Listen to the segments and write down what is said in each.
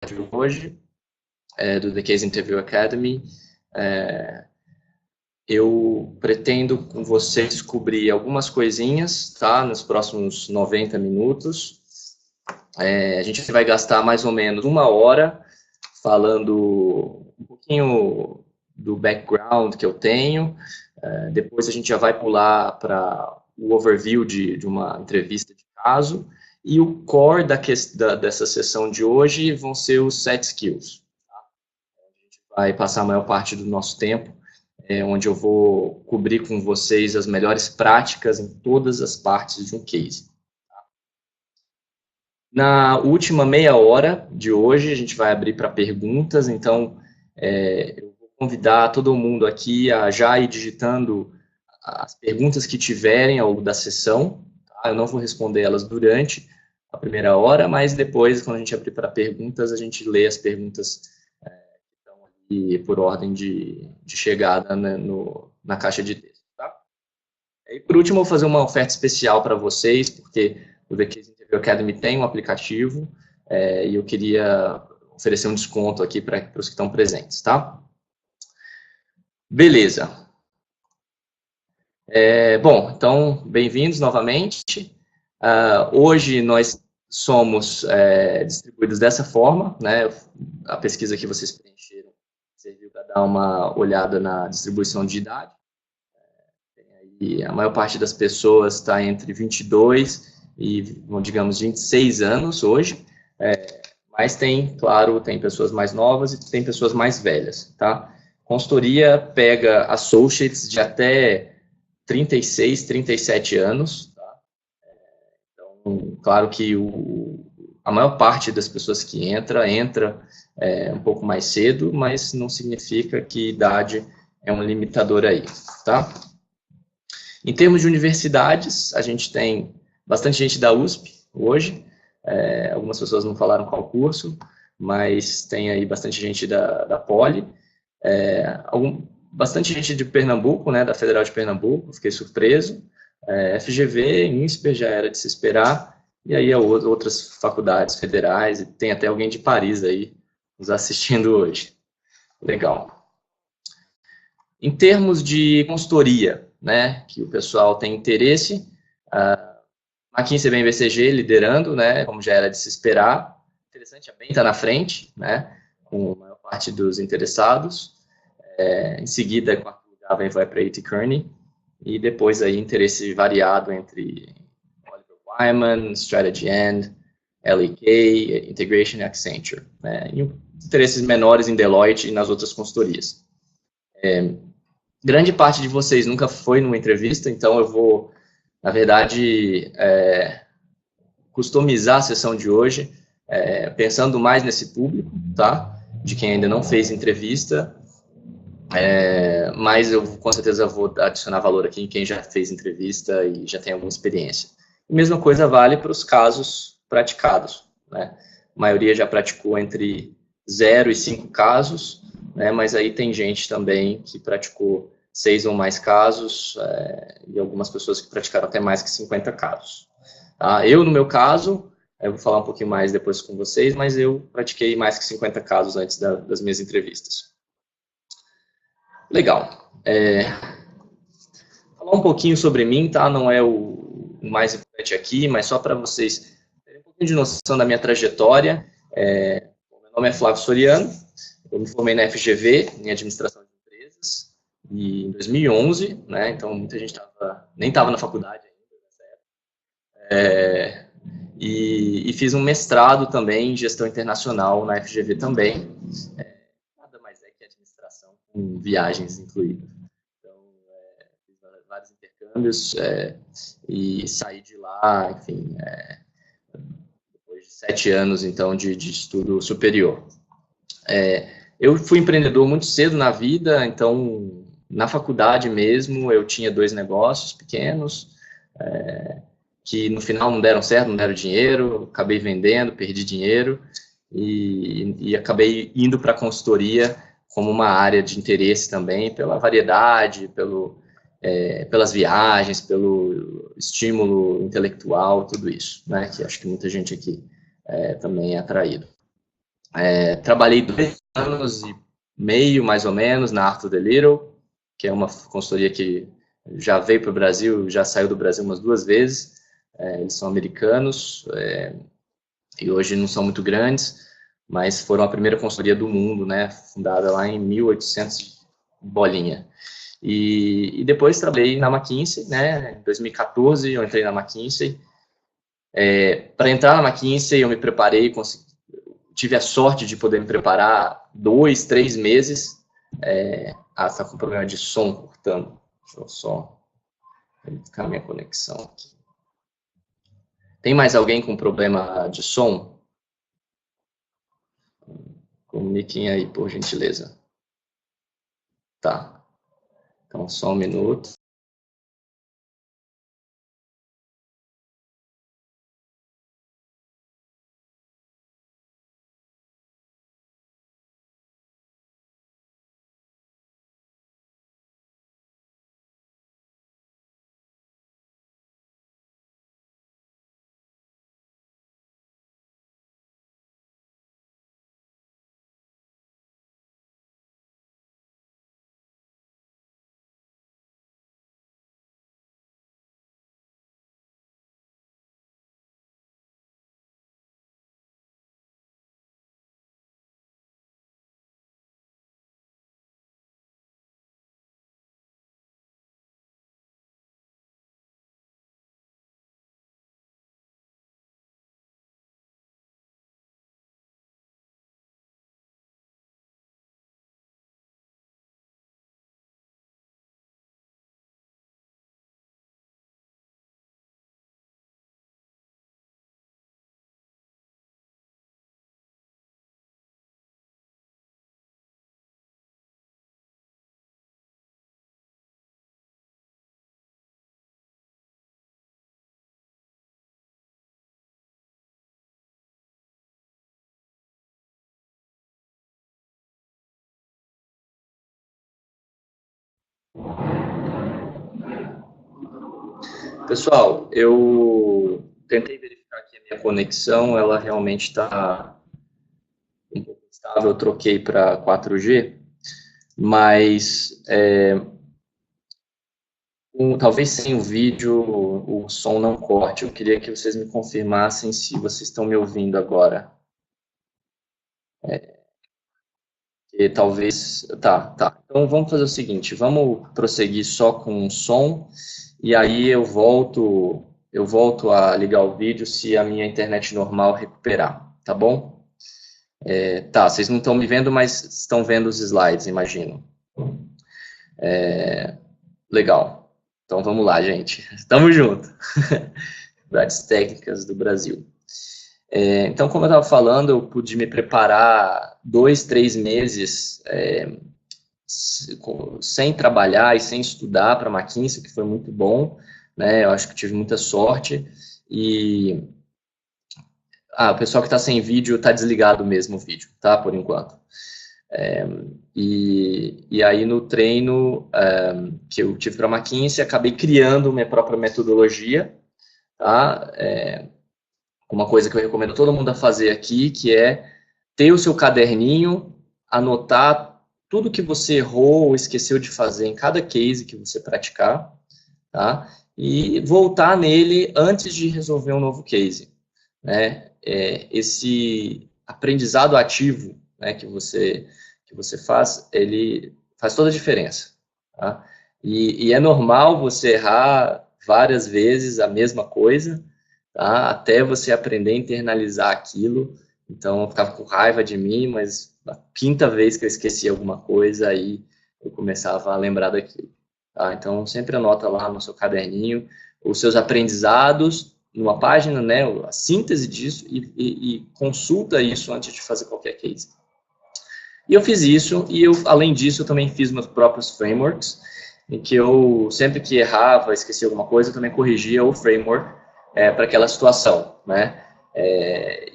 de hoje, do The Case Interview Academy. Eu pretendo com vocês descobrir algumas coisinhas, tá? Nos próximos 90 minutos. A gente vai gastar mais ou menos 1 hora falando um pouquinho do background que eu tenho. Depois a gente já vai pular para o overview de uma entrevista de caso. E o core dessa sessão de hoje vão ser os 7 skills. Tá? A gente vai passar a maior parte do nosso tempo, onde eu vou cobrir com vocês as melhores práticas em todas as partes de um case. Tá? Na última meia hora de hoje, a gente vai abrir para perguntas, então eu vou convidar todo mundo aqui a já ir digitando as perguntas que tiverem ao longo da sessão. Tá? Eu não vou responder elas durante a primeira hora, mas depois, quando a gente abrir para perguntas, a gente lê as perguntas que estão aqui por ordem de chegada, né, na caixa de texto. Tá? E por último, eu vou fazer uma oferta especial para vocês, porque o The Case Interview Academy tem um aplicativo, e eu queria oferecer um desconto aqui para os que estão presentes. Tá? Beleza. Bom, então, bem-vindos novamente. Hoje nós somos distribuídos dessa forma, né? A pesquisa que vocês preencheram serviu para dar uma olhada na distribuição de idade. E a maior parte das pessoas está entre 22 e, digamos, 26 anos hoje, mas tem, claro, tem pessoas mais novas e tem pessoas mais velhas, tá? Consultoria pega associates de até 36, 37 anos, tá? Então, claro que a maior parte das pessoas que entra um pouco mais cedo, mas não significa que idade é um limitador aí, tá? Em termos de universidades, a gente tem bastante gente da USP hoje, algumas pessoas não falaram qual curso, mas tem aí bastante gente da Poli, bastante gente de Pernambuco, né, da Federal de Pernambuco, fiquei surpreso. FGV, INSPER já era de se esperar, e aí outras faculdades federais, e tem até alguém de Paris aí nos assistindo hoje. Legal. Em termos de consultoria, né, que o pessoal tem interesse, McKinsey BM BCG liderando, né, como já era de se esperar. Interessante, a BEM está na frente, né, com a maior parte dos interessados. Em seguida, em quarto lugar, vai para A.T. Kearney, e depois aí interesse variado entre Oliver Wyman, Strategy End, LEK, Integration e Accenture, né? E interesses menores em Deloitte e nas outras consultorias. Grande parte de vocês nunca foi numa entrevista, então eu vou, na verdade, customizar a sessão de hoje, pensando mais nesse público, tá? De quem ainda não fez entrevista, mas eu com certeza vou adicionar valor aqui em quem já fez entrevista e já tem alguma experiência. A mesma coisa vale para os casos praticados, né? A maioria já praticou entre 0 e 5 casos, né? Mas aí tem gente também que praticou 6 ou mais casos, e algumas pessoas que praticaram até mais que 50 casos. Tá? Eu, no meu caso, eu vou falar um pouquinho mais depois com vocês, mas eu pratiquei mais que 50 casos antes das minhas entrevistas. Legal. Falar um pouquinho sobre mim, tá? Não é o mais importante aqui, mas só para vocês terem um pouquinho de noção da minha trajetória. Meu nome é Flávio Soriano, eu me formei na FGV, em Administração de Empresas, em 2011, né? Então muita gente nem estava na faculdade ainda nessa época. E fiz um mestrado também em Gestão Internacional na FGV também. Nada mais é que administração com viagens incluídas. Então, fiz vários intercâmbios e saí de lá, enfim, depois de 7 anos, então, de estudo superior. Eu fui empreendedor muito cedo na vida, então, na faculdade mesmo, eu tinha 2 negócios pequenos, que no final não deram certo, não deram dinheiro, acabei vendendo, perdi dinheiro, e acabei indo para a consultoria como uma área de interesse também, pela variedade, pelas viagens, pelo estímulo intelectual, tudo isso, né, que acho que muita gente aqui também é atraído. Trabalhei 2 anos e meio, mais ou menos, na Art of the Little, que é uma consultoria que já veio para o Brasil, já saiu do Brasil umas 2 vezes. Eles são americanos e hoje não são muito grandes, mas foram a primeira consultoria do mundo, né, fundada lá em 1800 bolinha. E depois trabalhei na McKinsey, né, em 2014 eu entrei na McKinsey. Para entrar na McKinsey eu me preparei, tive a sorte de poder me preparar 2, 3 meses. Está com problema de som cortando. Deixa eu só verificar a minha conexão aqui. Tem mais alguém com problema de som? Comuniquem aí, por gentileza. Tá. Então, só um minuto. Pessoal, eu tentei verificar aqui a minha conexão, ela realmente está um pouco instável, eu troquei para 4G, mas talvez sem o vídeo o som não corte. Eu queria que vocês me confirmassem se vocês estão me ouvindo agora. E talvez... Tá. Então vamos fazer o seguinte, vamos prosseguir só com o som, e aí eu volto a ligar o vídeo se a minha internet normal recuperar, tá bom? Tá, vocês não estão me vendo, mas estão vendo os slides, imagino. Legal. Então vamos lá, gente. Tamo junto. Dificuldades técnicas do Brasil. Então, como eu estava falando, eu pude me preparar 2, 3 meses sem trabalhar e sem estudar para a McKinsey, que foi muito bom, né? Eu acho que tive muita sorte. E o pessoal que está sem vídeo está desligado mesmo o vídeo, tá? Por enquanto. E aí no treino que eu tive para a McKinsey, acabei criando minha própria metodologia, tá? Uma coisa que eu recomendo todo mundo a fazer aqui, que é ter o seu caderninho, anotar tudo que você errou ou esqueceu de fazer em cada case que você praticar, tá? E voltar nele antes de resolver um novo case, né? Esse aprendizado ativo, né, que você faz, ele faz toda a diferença, tá? E é normal você errar várias vezes a mesma coisa, tá? Até você aprender a internalizar aquilo. Então, eu ficava com raiva de mim, mas na quinta vez que eu esqueci alguma coisa, aí eu começava a lembrar daquilo, tá? Então, sempre anota lá no seu caderninho os seus aprendizados, numa página, né, a síntese disso, e consulta isso antes de fazer qualquer case. E eu fiz isso, e além disso, eu também fiz meus próprios frameworks, em que eu, sempre que errava, esquecia alguma coisa, eu também corrigia o framework para aquela situação, né?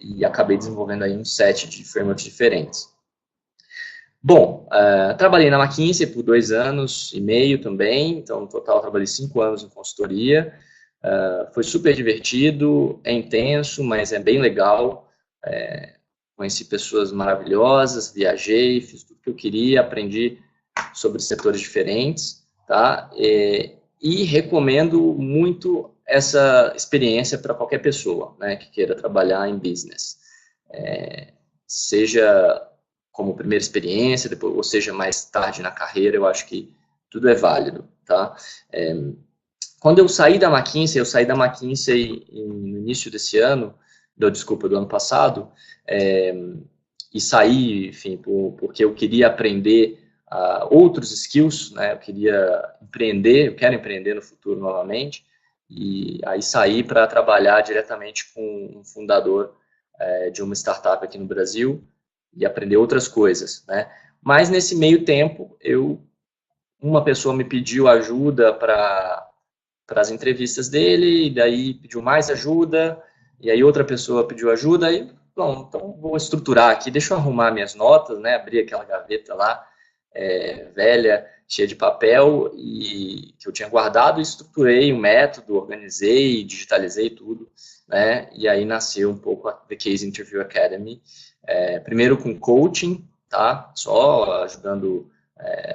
E acabei desenvolvendo aí um set de frameworks diferentes. Bom, trabalhei na McKinsey por 2 anos e meio também, então no total trabalhei 5 anos em consultoria. Foi super divertido, é intenso, mas é bem legal. conheci pessoas maravilhosas, viajei, fiz tudo que eu queria, aprendi sobre setores diferentes, tá? E recomendo muito essa experiência para qualquer pessoa, né, que queira trabalhar em business. Seja como primeira experiência, depois, ou seja mais tarde na carreira, eu acho que tudo é válido, tá? Quando eu saí da McKinsey no início desse ano, do ano passado, e saí, enfim, porque eu queria aprender outros skills, né? Eu quero empreender no futuro novamente, e aí saí para trabalhar diretamente com um fundador de uma startup aqui no Brasil e aprender outras coisas, né? Mas nesse meio tempo, uma pessoa me pediu ajuda para as entrevistas dele, e daí pediu mais ajuda, e aí outra pessoa pediu ajuda, e, bom, então vou estruturar aqui, deixa eu arrumar minhas notas, né, abrir aquela gaveta lá, velha, cheia de papel, e que eu tinha guardado, e estruturei um método, organizei, digitalizei tudo, né, e aí nasceu um pouco a The Case Interview Academy, primeiro com coaching, tá, só ajudando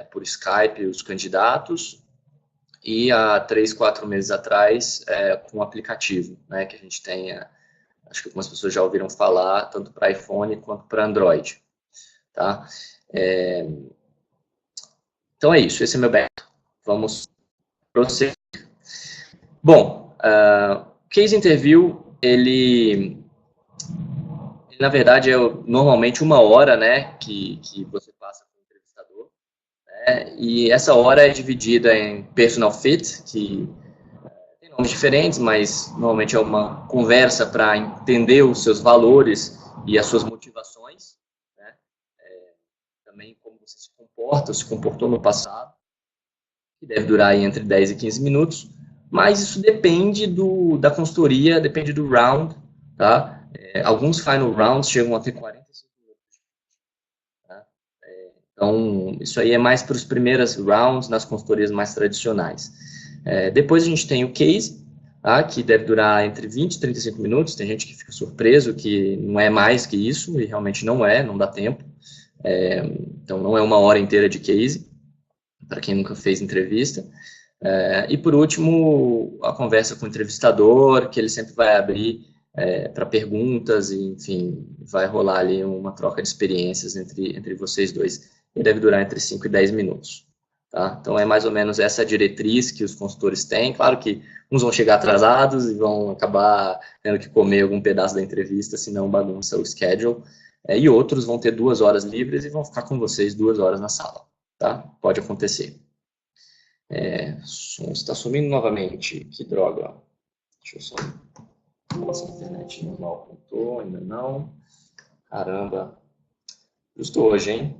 por Skype os candidatos, e há 3, 4 meses atrás, com um aplicativo, né, que a gente tem, acho que algumas pessoas já ouviram falar, tanto para iPhone quanto para Android, tá? Então é isso, esse é meu background. Vamos prosseguir. Bom, Case Interview, ele na verdade, é normalmente 1 hora, né, que você passa com o entrevistador, né, e essa hora é dividida em personal fit, que tem nomes diferentes, mas normalmente é uma conversa para entender os seus valores e as suas motivações, né, também como você se comportou no passado, que deve durar aí entre 10 e 15 minutos, mas isso depende da consultoria, depende do round, tá? Alguns final rounds chegam a ter 45 minutos. Tá? Então, isso aí é mais para os primeiros rounds nas consultorias mais tradicionais. Depois a gente tem o case, tá? Que deve durar entre 20 e 35 minutos. Tem gente que fica surpreso que não é mais que isso, e realmente não dá tempo. Então, não é 1 hora inteira de case, para quem nunca fez entrevista. E, por último, a conversa com o entrevistador, que ele sempre vai abrir para perguntas, e, enfim, vai rolar ali uma troca de experiências entre vocês dois. E deve durar entre 5 e 10 minutos. Tá? Então, é mais ou menos essa diretriz que os consultores têm. Claro que uns vão chegar atrasados e vão acabar tendo que comer algum pedaço da entrevista, senão bagunça o schedule. E outros vão ter 2 horas livres e vão ficar com vocês 2 horas na sala. Tá? Pode acontecer. Som está sumindo novamente. Que droga. Deixa eu só... Nossa, a internet normal apontou, ainda não. Caramba. Justo hoje, hein?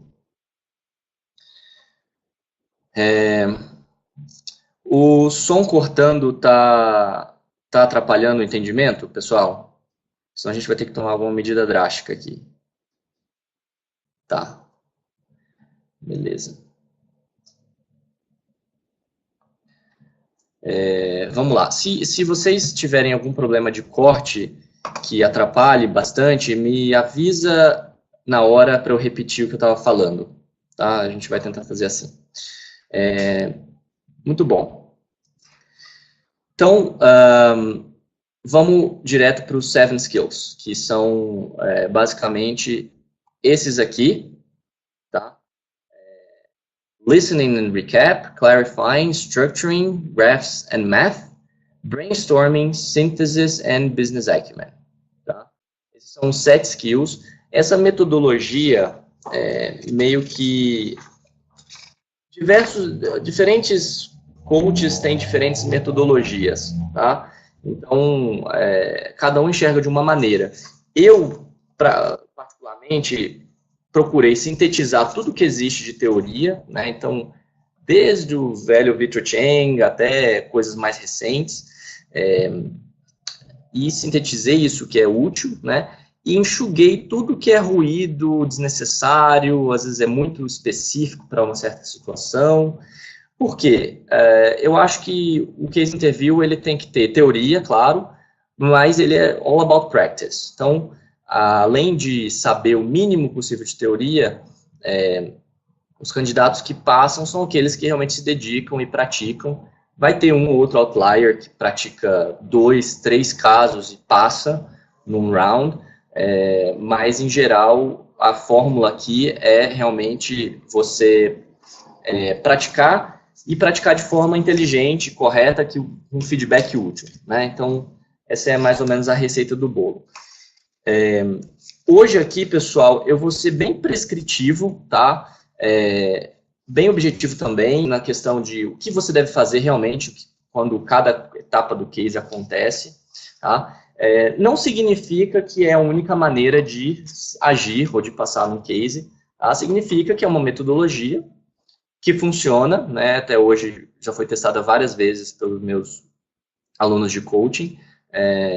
O som cortando tá atrapalhando o entendimento, pessoal? Senão a gente vai ter que tomar alguma medida drástica aqui. Tá. Beleza. Vamos lá. Se vocês tiverem algum problema de corte que atrapalhe bastante, me avisa na hora para eu repetir o que eu estava falando. Tá? A gente vai tentar fazer assim. Muito bom. Então, vamos direto para os 7 skills, que são basicamente esses aqui. Tá? Listening and recap, clarifying, structuring, graphs and math, brainstorming, synthesis and business acumen. Tá? Esses são os 7 skills. Essa metodologia, meio que diferentes coaches têm diferentes metodologias, tá? Então, cada um enxerga de uma maneira. Eu, particularmente, procurei sintetizar tudo que existe de teoria, né? Então, desde o velho Victor Cheng até coisas mais recentes, e sintetizei isso que é útil, né? E enxuguei tudo que é ruído, desnecessário, às vezes é muito específico para uma certa situação. Por quê? Eu acho que o case interview ele tem que ter teoria, claro, mas ele é all about practice. Então, além de saber o mínimo possível de teoria, os candidatos que passam são aqueles que realmente se dedicam e praticam. Vai ter um ou outro outlier que pratica 2, 3 casos e passa num round, mas, em geral, a fórmula aqui é realmente você praticar e praticar de forma inteligente, correta, que um feedback útil, né? Então, essa é mais ou menos a receita do bolo. Hoje aqui, pessoal, eu vou ser bem prescritivo, tá? Bem objetivo também na questão de o que você deve fazer realmente quando cada etapa do case acontece, tá? Não significa que é a única maneira de agir ou de passar no case, tá? Significa que é uma metodologia que funciona, né? Até hoje já foi testada várias vezes pelos meus alunos de coaching,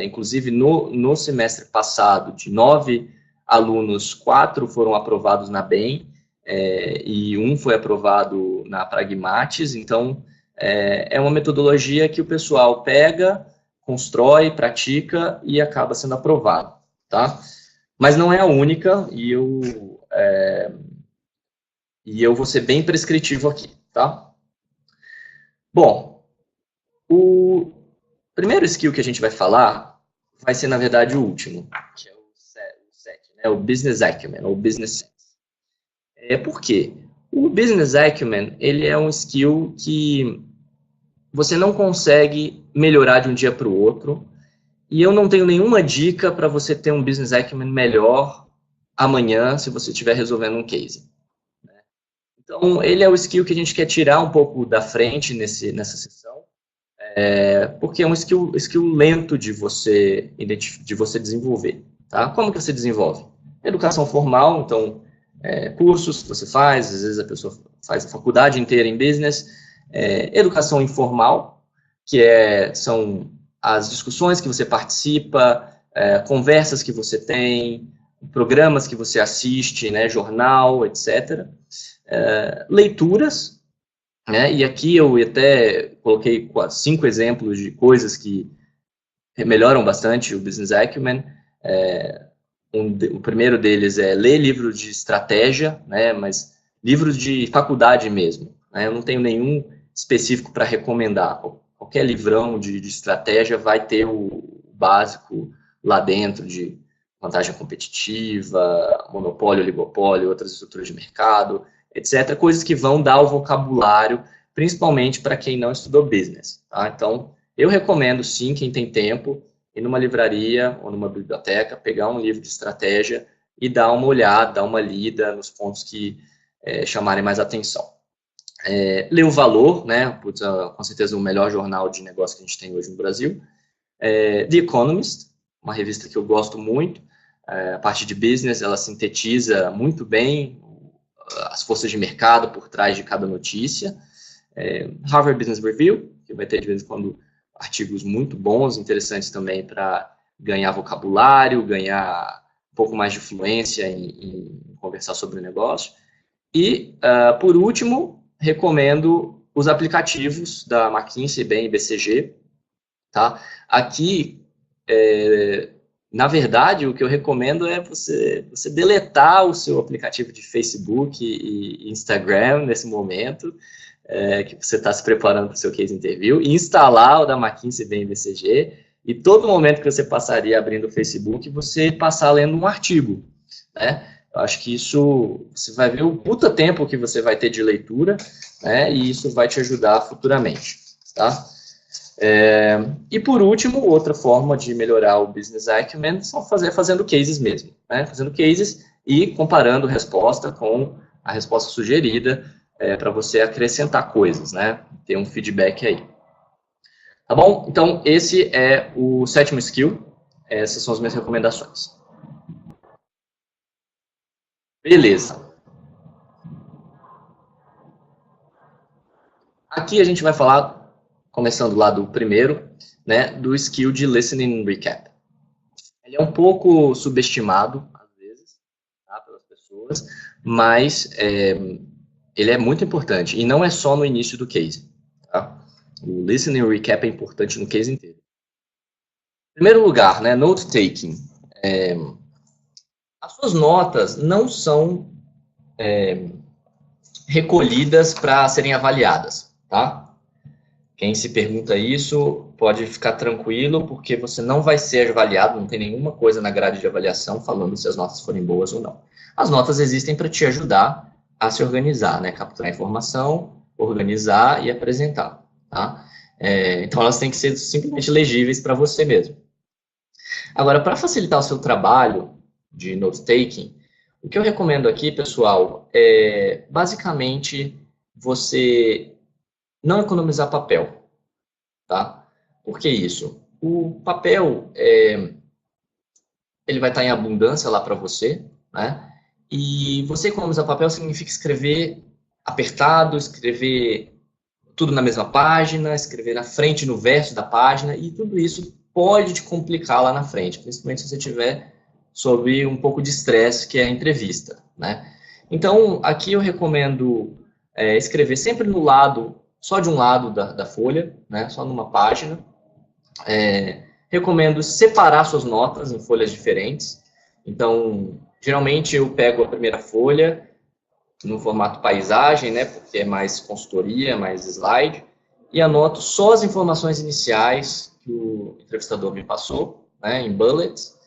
inclusive no semestre passado, de 9 alunos, 4 foram aprovados na BEM, e um foi aprovado na Pragmatis. Então, é uma metodologia que o pessoal pega, constrói, pratica e acaba sendo aprovado, tá? Mas não é a única, e eu vou ser bem prescritivo aqui, tá? Bom, o primeiro skill que a gente vai falar vai ser, na verdade, o último, que é o 7, né? O Business Acumen, ou Business Sense. Por quê? O Business Acumen, ele é um skill que você não consegue melhorar de um dia para o outro, e eu não tenho nenhuma dica para você ter um Business Acumen melhor amanhã, se você estiver resolvendo um case. Então, ele é o skill que a gente quer tirar um pouco da frente nessa sessão, porque é um skill lento de você desenvolver. Tá? Como que você desenvolve? Educação formal, então, cursos que você faz, às vezes a pessoa faz a faculdade inteira em business. Educação informal, que são as discussões que você participa, conversas que você tem, programas que você assiste, né, jornal, etc. Leituras, né, e aqui eu até coloquei 5 exemplos de coisas que melhoram bastante o Business Acumen. O primeiro deles é ler livros de estratégia, né, mas livros de faculdade mesmo, né, eu não tenho nenhum específico para recomendar. Qualquer livrão de estratégia vai ter o básico lá dentro de vantagem competitiva, monopólio, oligopólio, outras estruturas de mercado, etc. Coisas que vão dar o vocabulário, principalmente para quem não estudou business. Tá? Então, eu recomendo, sim, quem tem tempo, ir numa livraria ou numa biblioteca, pegar um livro de estratégia e dar uma olhada, dar uma lida nos pontos que chamarem mais atenção. Ler o Valor, né? Com certeza o melhor jornal de negócio que a gente tem hoje no Brasil. The Economist, uma revista que eu gosto muito. A parte de business, ela sintetiza muito bem as forças de mercado por trás de cada notícia. Harvard Business Review, que vai ter de vez em quando artigos muito bons, interessantes também para ganhar vocabulário, ganhar um pouco mais de fluência em conversar sobre o negócio. E, por último, recomendo os aplicativos da McKinsey, BEM e BCG. Tá? Aqui, na verdade, o que eu recomendo é você deletar o seu aplicativo de Facebook e Instagram nesse momento, que você está se preparando para o seu case interview, e instalar o da McKinsey, BEM e BCG, e todo momento que você passaria abrindo o Facebook, você passar lendo um artigo, né? Eu acho que isso, você vai ver o puta tempo que você vai ter de leitura, né? E isso vai te ajudar futuramente, tá? E por último, outra forma de melhorar o Business Acumen são fazendo cases mesmo, né? Fazendo cases e comparando a resposta com a resposta sugerida, para você acrescentar coisas, né? Ter um feedback aí. Tá bom? Então, esse é o 7º skill. Essas são as minhas recomendações. Beleza. Aqui a gente vai falar, começando lá do primeiro, né, do skill de listening recap. Ele é um pouco subestimado, às vezes, tá, pelas pessoas, mas ele é muito importante, e não é só no início do case. Tá? O listening recap é importante no case inteiro. Em primeiro lugar, né, note-taking. As suas notas não são recolhidas para serem avaliadas, tá? Quem se pergunta isso pode ficar tranquilo, porque você não vai ser avaliado, não tem nenhuma coisa na grade de avaliação falando se as notas forem boas ou não. As notas existem para te ajudar a se organizar, né? Capturar informação, organizar e apresentar, tá? Então, elas têm que ser simplesmente legíveis para você mesmo. Agora, para facilitar o seu trabalho de note-taking, o que eu recomendo aqui, pessoal, é basicamente você não economizar papel, tá? Por que isso? O papel, ele vai estar em abundância lá para você, né? E você economizar papel significa escrever apertado, escrever tudo na mesma página, escrever na frente, no verso da página, e tudo isso pode te complicar lá na frente, principalmente se você tiver sob um pouco de estresse, que é a entrevista, né? Então, aqui eu recomendo escrever sempre no lado, só de um lado da folha, né? Só numa página. Recomendo separar suas notas em folhas diferentes. Então, geralmente eu pego a primeira folha no formato paisagem, né? Porque é mais consultoria, mais slide, e anoto só as informações iniciais que o entrevistador me passou, né? Em bullets.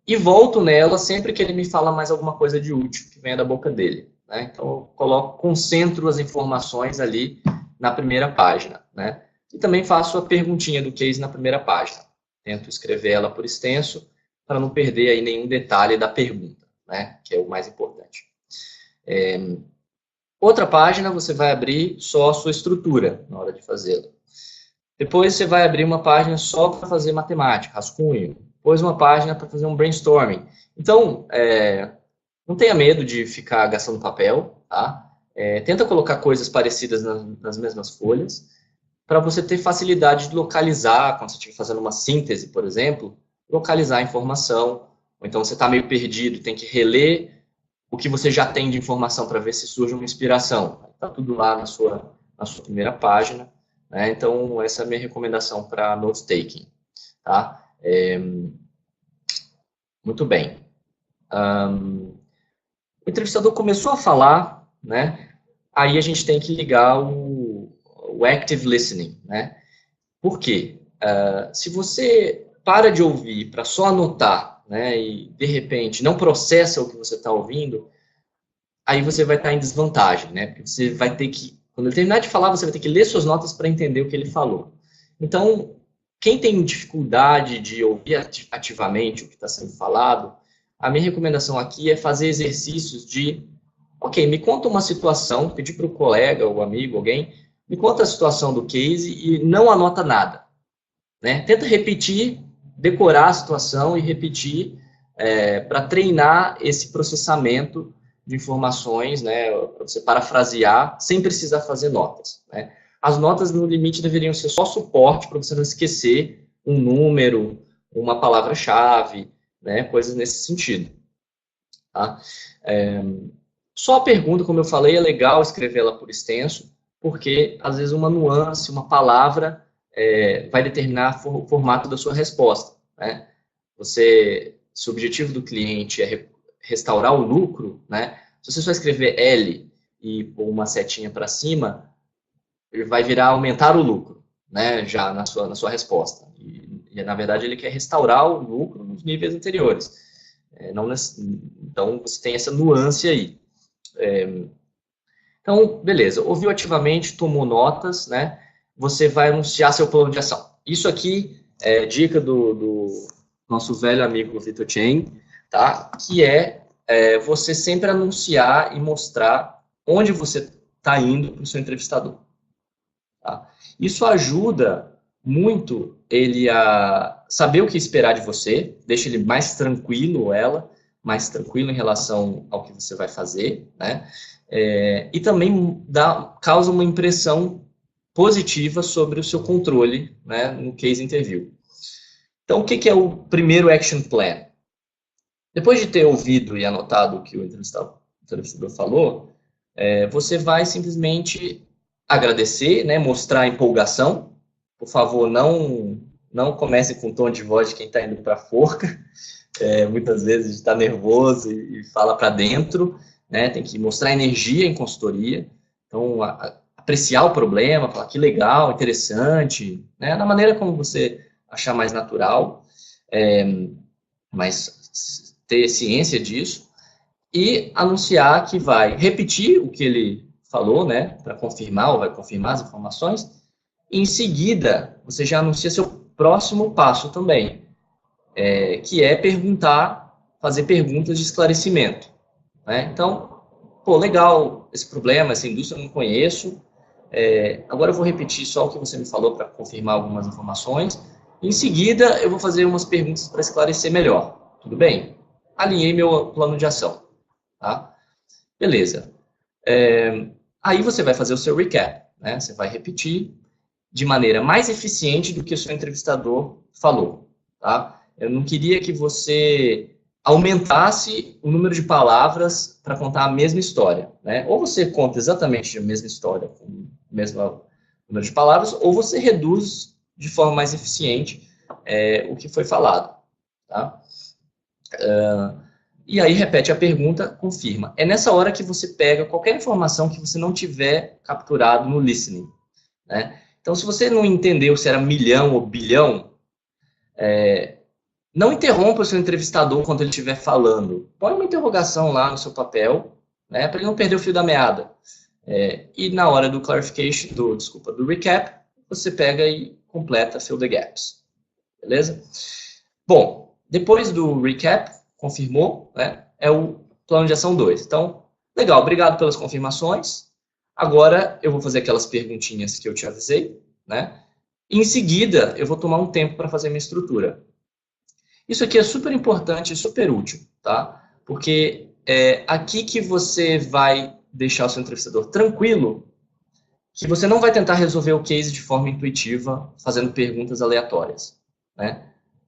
E volto nela sempre que ele me fala mais alguma coisa de útil que venha da boca dele, né? Então, eu concentro as informações ali na primeira página, né? E também faço a perguntinha do case na primeira página. Tento escrever ela por extenso, para não perder aí nenhum detalhe da pergunta, né? Que é o mais importante. Outra página, você vai abrir só a sua estrutura na hora de fazê-la. Depois você vai abrir uma página só para fazer matemática, rascunho. Depois uma página para fazer um brainstorming. Então, não tenha medo de ficar gastando papel, tá? Tenta colocar coisas parecidas nas mesmas folhas, para você ter facilidade de localizar, quando você estiver fazendo uma síntese, por exemplo, localizar a informação. Ou então você está meio perdido, tem que reler o que você já tem de informação para ver se surge uma inspiração. Está tudo lá na sua primeira página, né? Então, essa é a minha recomendação para note-taking, tá? Muito bem. O entrevistador começou a falar, né? Aí a gente tem que ligar o active listening, né? Por quê? Se você para de ouvir para só anotar, né? E de repente não processa o que você está ouvindo, aí você vai estar em desvantagem, né? Porque você vai ter que, quando ele terminar de falar, você vai ter que ler suas notas para entender o que ele falou. Então, quem tem dificuldade de ouvir ativamente o que está sendo falado, a minha recomendação aqui é fazer exercícios de, ok, me conta uma situação, pedir para o colega, ou amigo, alguém, me conta a situação do case e não anota nada, né? Tenta repetir, decorar a situação e repetir para treinar esse processamento de informações, né, para você parafrasear, sem precisar fazer notas, né? As notas, no limite, deveriam ser só suporte para você não esquecer um número, uma palavra-chave, né, coisas nesse sentido, tá? Só a pergunta, como eu falei, é legal escrevê-la por extenso, porque, às vezes, uma nuance, uma palavra vai determinar o formato da sua resposta, né? Se o objetivo do cliente é restaurar o lucro, né? Se você só escrever L e pôr uma setinha para cima, ele vai virar aumentar o lucro, né? Já na sua resposta. E, na verdade, ele quer restaurar o lucro nos níveis anteriores. Então, você tem essa nuance aí. Então, beleza. Ouviu ativamente, tomou notas, né? Você vai anunciar seu plano de ação. Isso aqui é dica do nosso velho amigo Vitor Chang, tá? Que você sempre anunciar e mostrar onde você está indo para o seu entrevistador. Tá? Isso ajuda muito ele a saber o que esperar de você, deixa ele mais tranquilo, ela, mais tranquilo em relação ao que você vai fazer, né? E também causa uma impressão positiva sobre o seu controle, né, no case interview. Então, o que é o primeiro action plan? Depois de ter ouvido e anotado o que o entrevistador falou, você vai simplesmente agradecer, né, mostrar empolgação. Por favor, não não comece com o tom de voz de quem está indo para a forca. Muitas vezes está nervoso e fala para dentro, né? Tem que mostrar energia em consultoria. Então, apreciar o problema, falar que legal, interessante, né? Da maneira como você achar mais natural, mas ter ciência disso. E anunciar que vai repetir o que ele falou, né? Para confirmar, ou vai confirmar as informações. E em seguida, você já anuncia seu próximo passo também, que é fazer perguntas de esclarecimento, né? Então, pô, legal esse problema, essa indústria eu não conheço, agora eu vou repetir só o que você me falou para confirmar algumas informações, em seguida eu vou fazer umas perguntas para esclarecer melhor, tudo bem? Alinhei meu plano de ação, tá? Beleza. Aí você vai fazer o seu recap, né? Você vai repetir de maneira mais eficiente do que o seu entrevistador falou, tá? Eu não queria que você aumentasse o número de palavras para contar a mesma história, né? Ou você conta exatamente a mesma história com o mesmo número de palavras, ou você reduz de forma mais eficiente o que foi falado, tá? E aí repete a pergunta, confirma. É nessa hora que você pega qualquer informação que você não tiver capturado no listening, né? Então, se você não entendeu se era milhão ou bilhão, não interrompa o seu entrevistador quando ele estiver falando. Põe uma interrogação lá no seu papel, né, para ele não perder o fio da meada. E na hora do clarification, do recap, você pega e completa fill the gaps. Beleza? Bom, depois do recap, confirmou, né, é o plano de ação 2. Então, legal, obrigado pelas confirmações. Agora eu vou fazer aquelas perguntinhas que eu te avisei, né? Em seguida, eu vou tomar um tempo para fazer minha estrutura. Isso aqui é super importante e super útil, tá? Porque é aqui que você vai deixar o seu entrevistador tranquilo, que você não vai tentar resolver o case de forma intuitiva, fazendo perguntas aleatórias, né?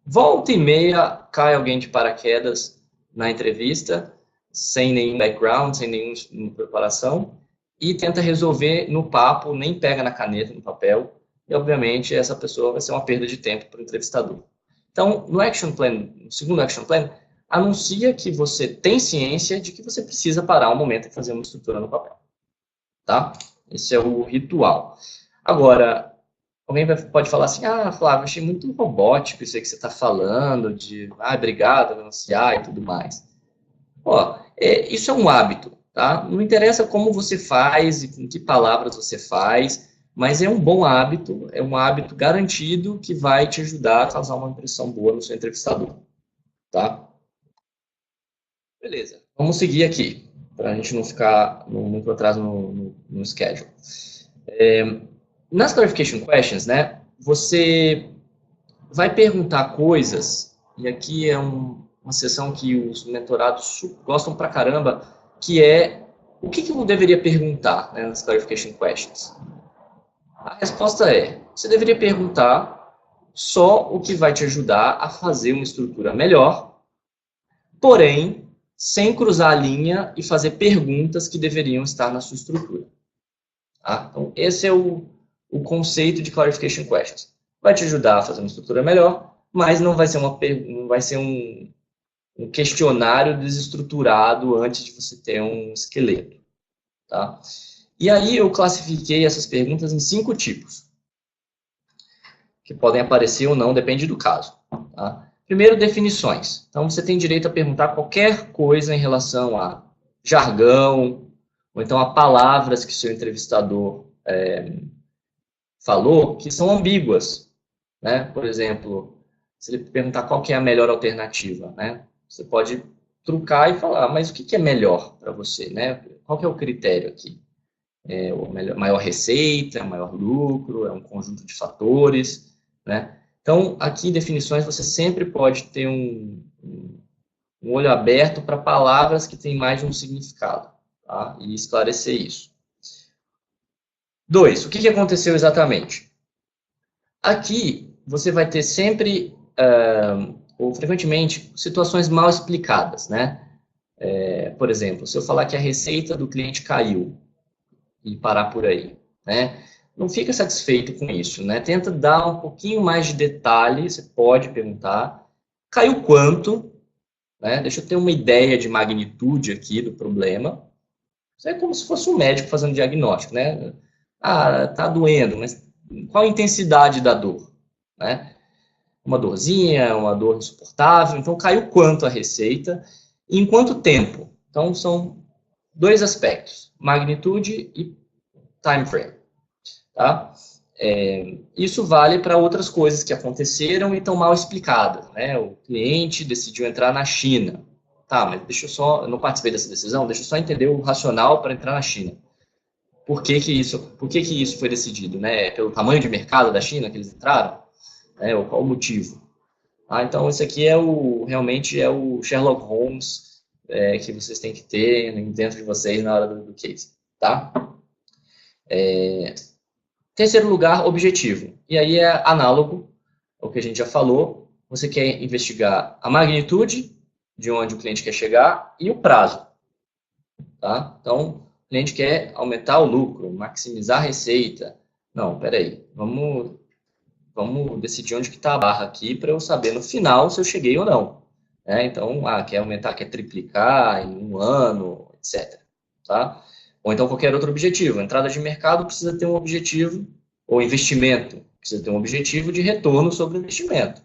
Volta e meia, cai alguém de paraquedas na entrevista, sem nenhum background, sem nenhuma preparação, e tenta resolver no papo, nem pega na caneta, no papel, e obviamente essa pessoa vai ser uma perda de tempo para o entrevistador. Então, no action plan, no segundo action plan, anuncia que você tem ciência de que você precisa parar um momento e fazer uma estrutura no papel, tá? Esse é o ritual. Agora, alguém pode falar assim, Flávio, achei muito robótico isso aí que você está falando, obrigado, anunciar e tudo mais. Isso é um hábito, tá? Não interessa como você faz e com que palavras você faz, mas é um bom hábito, é um hábito garantido que vai te ajudar a causar uma impressão boa no seu entrevistador, tá? Beleza, vamos seguir aqui, para a gente não ficar muito atrás no schedule. Nas clarification questions, né, você vai perguntar coisas, e aqui é uma sessão que os mentorados gostam pra caramba, que é o que eu deveria perguntar, né, nas clarification questions. A resposta é, você deveria perguntar só o que vai te ajudar a fazer uma estrutura melhor, porém, sem cruzar a linha e fazer perguntas que deveriam estar na sua estrutura. Tá? Então, esse é o conceito de clarification questions. Vai te ajudar a fazer uma estrutura melhor, mas não vai ser um questionário desestruturado antes de você ter um esqueleto. Tá? E aí eu classifiquei essas perguntas em 5 tipos, que podem aparecer ou não, depende do caso. Tá? Primeiro, definições. Então, você tem direito a perguntar qualquer coisa em relação a jargão, ou então a palavras que seu entrevistador falou, que são ambíguas. Né? Por exemplo, se ele perguntar qual que é a melhor alternativa, né? Você pode trucar e falar, mas o que é melhor para você? Né? Qual que é o critério aqui? Maior receita, maior lucro, é um conjunto de fatores, né? Então, aqui em definições, você sempre pode ter um olho aberto para palavras que têm mais de um significado, tá? E esclarecer isso. 2, o que aconteceu exatamente? Aqui, você vai ter sempre, ou frequentemente, situações mal explicadas, né? Por exemplo, se eu falar que a receita do cliente caiu, e parar por aí, né? não fica satisfeito com isso, né? Tenta dar um pouquinho mais de detalhe, você pode perguntar, caiu quanto, né? Deixa eu ter uma ideia de magnitude aqui do problema. Isso é como se fosse um médico fazendo diagnóstico, né? Ah, tá doendo, mas qual a intensidade da dor, né? Uma dorzinha, uma dor insuportável. Então, caiu quanto a receita e em quanto tempo? Então, são dois aspectos, magnitude e time frame, tá? Isso vale para outras coisas que aconteceram e estão mal explicadas, né? O cliente decidiu entrar na China. Tá, mas deixa eu só, eu não participei dessa decisão, deixa eu só entender o racional para entrar na China. Por que isso foi decidido, né? Pelo tamanho de mercado da China que eles entraram, né? Ou qual o motivo? Ah, então isso aqui realmente é o Sherlock Holmes que vocês têm que ter dentro de vocês na hora do case, tá? Terceiro lugar, objetivo. E aí é análogo ao que a gente já falou. Você quer investigar a magnitude de onde o cliente quer chegar e o prazo, tá? Então, o cliente quer aumentar o lucro, maximizar a receita. Não, peraí, vamos decidir onde que está a barra aqui para eu saber no final se eu cheguei ou não. Então, quer aumentar, quer triplicar em um ano, etc. Tá? Ou então qualquer outro objetivo. Entrada de mercado precisa ter um objetivo, ou investimento precisa ter um objetivo de retorno sobre o investimento.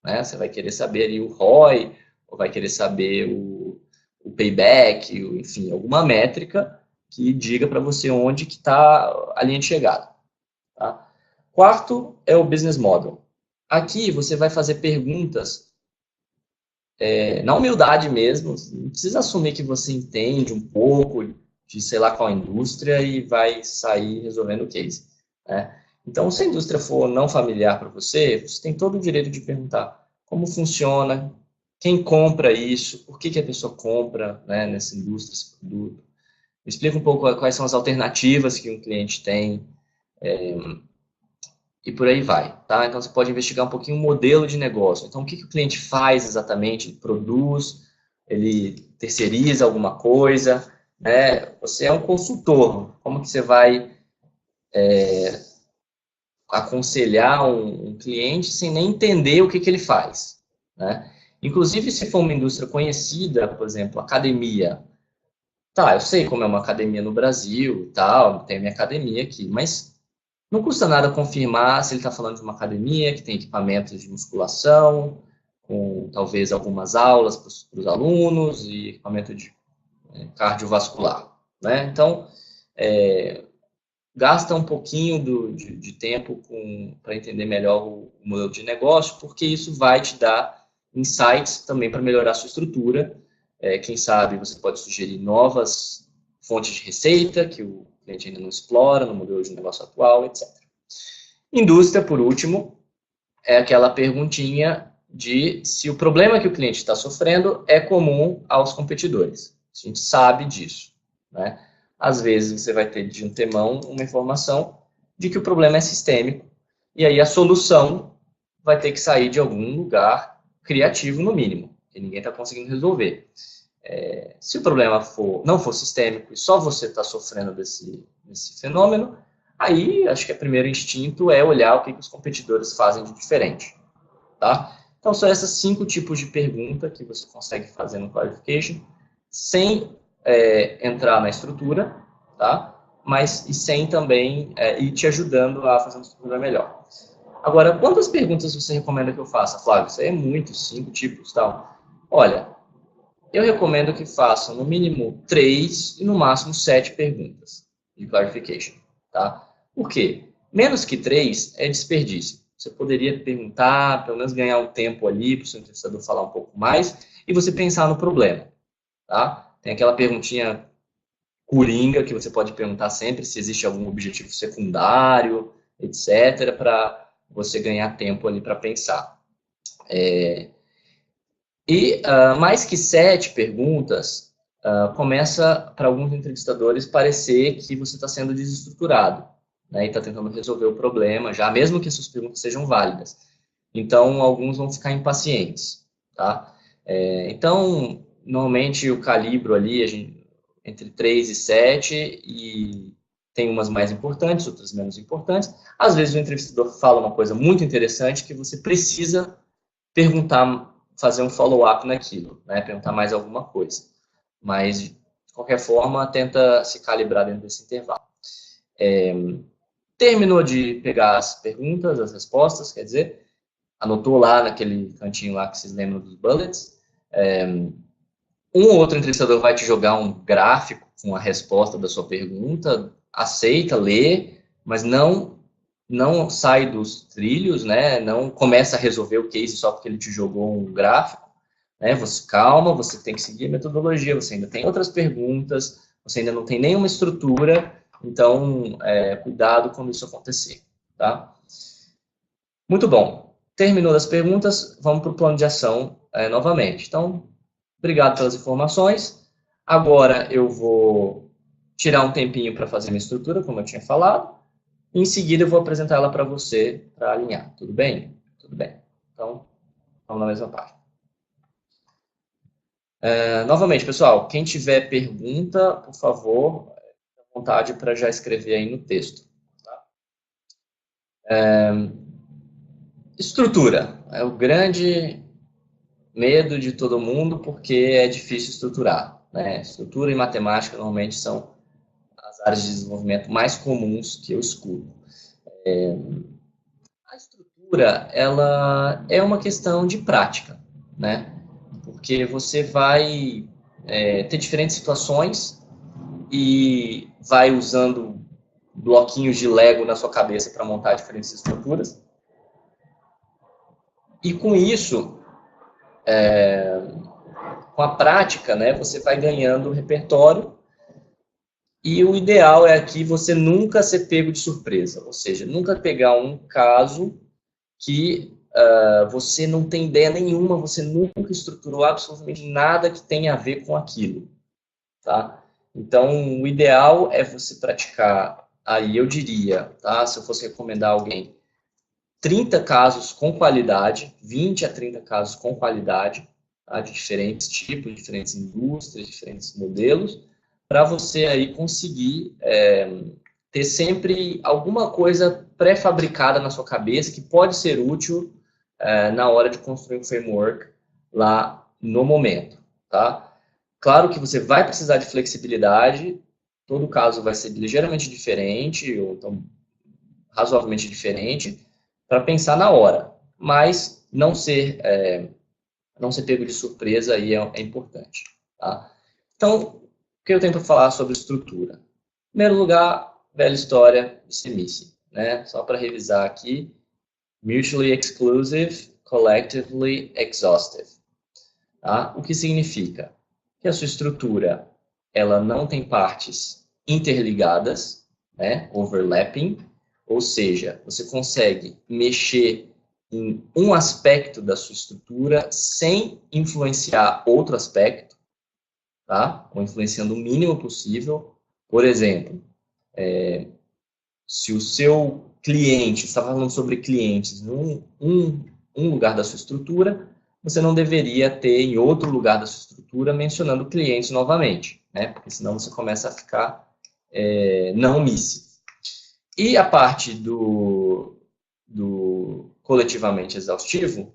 Né? Você vai querer saber ali o ROI, ou vai querer saber o payback, enfim, alguma métrica que diga para você onde que está a linha de chegada. Tá? Quarto é o business model. Aqui você vai fazer perguntas na humildade mesmo, não precisa assumir que você entende um pouco de sei lá qual indústria e vai sair resolvendo o case. Né? Então, se a indústria for não familiar para você, você tem todo o direito de perguntar como funciona, quem compra isso, por que a pessoa compra, né, nessa indústria esse produto. Me explica um pouco quais são as alternativas que um cliente tem, e por aí vai, tá? Então, você pode investigar um pouquinho o modelo de negócio. Então, o que o cliente faz exatamente? Ele produz, ele terceiriza alguma coisa, né? Você é um consultor. Como que você vai aconselhar um cliente sem nem entender o que ele faz, né? Inclusive, se for uma indústria conhecida, por exemplo, academia. Tá, eu sei como é uma academia no Brasil e tal, tem minha academia aqui, mas não custa nada confirmar se ele está falando de uma academia que tem equipamentos de musculação, com talvez algumas aulas para os alunos e equipamento de cardiovascular. Né? Então, gasta um pouquinho de tempo para entender melhor o modelo de negócio, porque isso vai te dar insights também para melhorar a sua estrutura. Quem sabe você pode sugerir novas fontes de receita que o cliente ainda não explora no modelo de negócio atual, etc. Indústria, por último, é aquela perguntinha de se o problema que o cliente está sofrendo é comum aos competidores. A gente sabe disso, né? Às vezes você vai ter de antemão uma informação de que o problema é sistêmico e aí a solução vai ter que sair de algum lugar criativo, no mínimo, que ninguém está conseguindo resolver. Se o problema não for sistêmico e só você está sofrendo desse fenômeno, aí acho que o primeiro instinto é olhar o que os competidores fazem de diferente. Tá? Então, são esses 5 tipos de pergunta que você consegue fazer no Clarification, sem entrar na estrutura, tá? Mas e sem também ir te ajudando a fazer uma estrutura melhor. Agora, quantas perguntas você recomenda que eu faça, Flávio? Isso aí é muito, 5 tipos, tal. Olha, eu recomendo que façam no mínimo 3 e no máximo 7 perguntas de clarification, tá? Por quê? Menos que 3 é desperdício. Você poderia perguntar, pelo menos ganhar um tempo ali para o seu entrevistador falar um pouco mais e você pensar no problema, tá? Tem aquela perguntinha coringa que você pode perguntar sempre se existe algum objetivo secundário, etc, para você ganhar tempo ali para pensar. Mais que 7 perguntas, começa para alguns entrevistadores parecer que você está sendo desestruturado, né, e está tentando resolver o problema já, mesmo que suas perguntas sejam válidas. Então, alguns vão ficar impacientes, tá? Então, normalmente o calibro ali, entre 3 e 7, e tem umas mais importantes, outras menos importantes. Às vezes o entrevistador fala uma coisa muito interessante que você precisa perguntar, fazer um follow-up naquilo, né? Perguntar mais alguma coisa. Mas, de qualquer forma, tenta se calibrar dentro desse intervalo. Terminou de pegar as perguntas, as respostas, quer dizer, anotou lá naquele cantinho lá que vocês lembram dos bullets. Um ou outro entrevistador vai te jogar um gráfico com a resposta da sua pergunta, aceita, lê, mas não sai dos trilhos, né? Não começa a resolver o case só porque ele te jogou um gráfico, né? Você calma, você tem que seguir a metodologia, você ainda tem outras perguntas, você ainda não tem nenhuma estrutura, então cuidado quando isso acontecer, tá? Muito bom. Terminou as perguntas, vamos para o plano de ação novamente. Então, obrigado pelas informações. Agora eu vou tirar um tempinho para fazer minha estrutura, como eu tinha falado. Em seguida, eu vou apresentar ela para você para alinhar. Tudo bem? Tudo bem. Então, vamos na mesma página. Novamente, pessoal, quem tiver pergunta, por favor, fique à vontade para já escrever aí no texto. Tá? Estrutura. É o grande medo de todo mundo, porque é difícil estruturar, né? Estrutura e matemática normalmente são as áreas de desenvolvimento mais comuns que eu escuto. A estrutura, ela é uma questão de prática, né? Porque você vai ter diferentes situações e vai usando bloquinhos de Lego na sua cabeça para montar diferentes estruturas. E com isso, com a prática, né, você vai ganhando repertório. E o ideal é aqui você nunca ser pego de surpresa, ou seja, nunca pegar um caso que você não tem ideia nenhuma, você nunca estruturou absolutamente nada que tenha a ver com aquilo, tá? Então, o ideal é você praticar, aí eu diria, tá? Se eu fosse recomendar a alguém, 30 casos com qualidade, 20 a 30 casos com qualidade, tá? De diferentes tipos, diferentes indústrias, diferentes modelos, para você aí conseguir ter sempre alguma coisa pré-fabricada na sua cabeça que pode ser útil na hora de construir um framework lá no momento, tá? Claro que você vai precisar de flexibilidade, todo caso vai ser ligeiramente diferente, ou então razoavelmente diferente, para pensar na hora, mas não ser pego de surpresa aí é importante, tá? Então, o que eu tenho para falar sobre estrutura? Em primeiro lugar, velha história de CMIS, né? Só para revisar aqui, mutually exclusive, collectively exhaustive. Tá? O que significa? Que a sua estrutura ela não tem partes interligadas, né? Overlapping, ou seja, você consegue mexer em um aspecto da sua estrutura sem influenciar outro aspecto, tá? Ou influenciando o mínimo possível. Por exemplo, se o seu cliente, você está falando sobre clientes em um lugar da sua estrutura, você não deveria ter em outro lugar da sua estrutura mencionando clientes novamente, né? Porque senão você começa a ficar não omissivo. E a parte do coletivamente exaustivo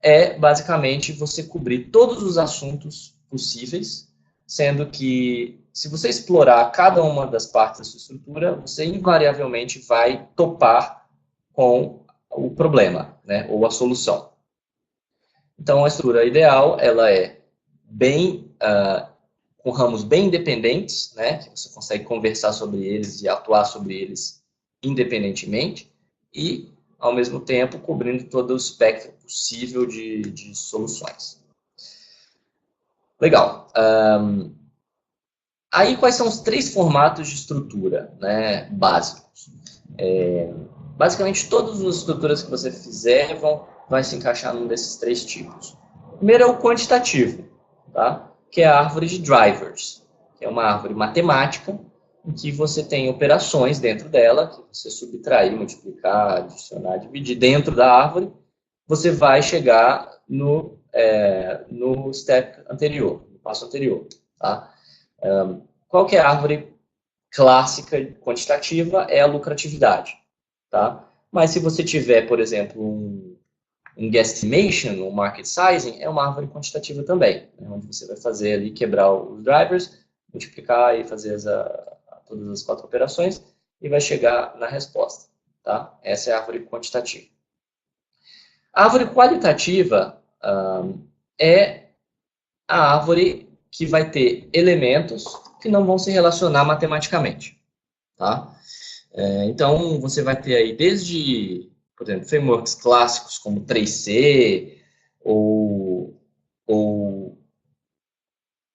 é basicamente você cobrir todos os assuntos possíveis, sendo que se você explorar cada uma das partes da sua estrutura, você invariavelmente vai topar com o problema, né, ou a solução. Então, a estrutura ideal, ela é com ramos bem independentes, né, que você consegue conversar sobre eles e atuar sobre eles independentemente, e, ao mesmo tempo, cobrindo todo o espectro possível de soluções. Legal. Aí, quais são os 3 formatos de estrutura, né, básicos? Basicamente, todas as estruturas que você fizer vai se encaixar num desses 3 tipos. O primeiro é o quantitativo, tá? Que é a árvore de drivers, que é uma árvore matemática em que você tem operações dentro dela, que você subtrair, multiplicar, adicionar, dividir dentro da árvore, você vai chegar no step anterior, no passo anterior, tá? Qual que é a árvore clássica quantitativa é a lucratividade, tá? Mas se você tiver, por exemplo, um guesstimation, um market sizing, é uma árvore quantitativa também, né? Onde você vai fazer ali, quebrar os drivers, multiplicar e fazer todas as 4 operações e vai chegar na resposta, tá? Essa é a árvore quantitativa. A árvore qualitativa é a árvore que vai ter elementos que não vão se relacionar matematicamente, tá? Então, você vai ter aí desde, por exemplo, frameworks clássicos como 3C, ou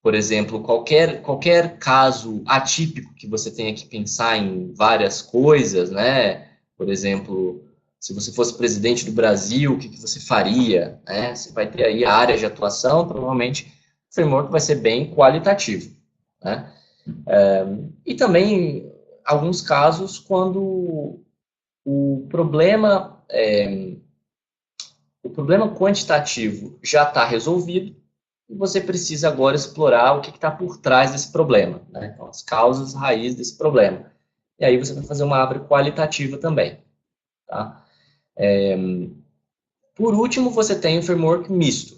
por exemplo, qualquer caso atípico que você tenha que pensar em várias coisas, né? Por exemplo, se você fosse presidente do Brasil, o que você faria, né? Você vai ter aí a área de atuação, provavelmente o framework vai ser bem qualitativo, né? E também alguns casos quando o problema quantitativo já está resolvido e você precisa agora explorar o que está por trás desse problema, né? Então, as causas raiz desse problema. E aí você vai fazer uma árvore qualitativa também, tá? Por último, você tem o framework misto.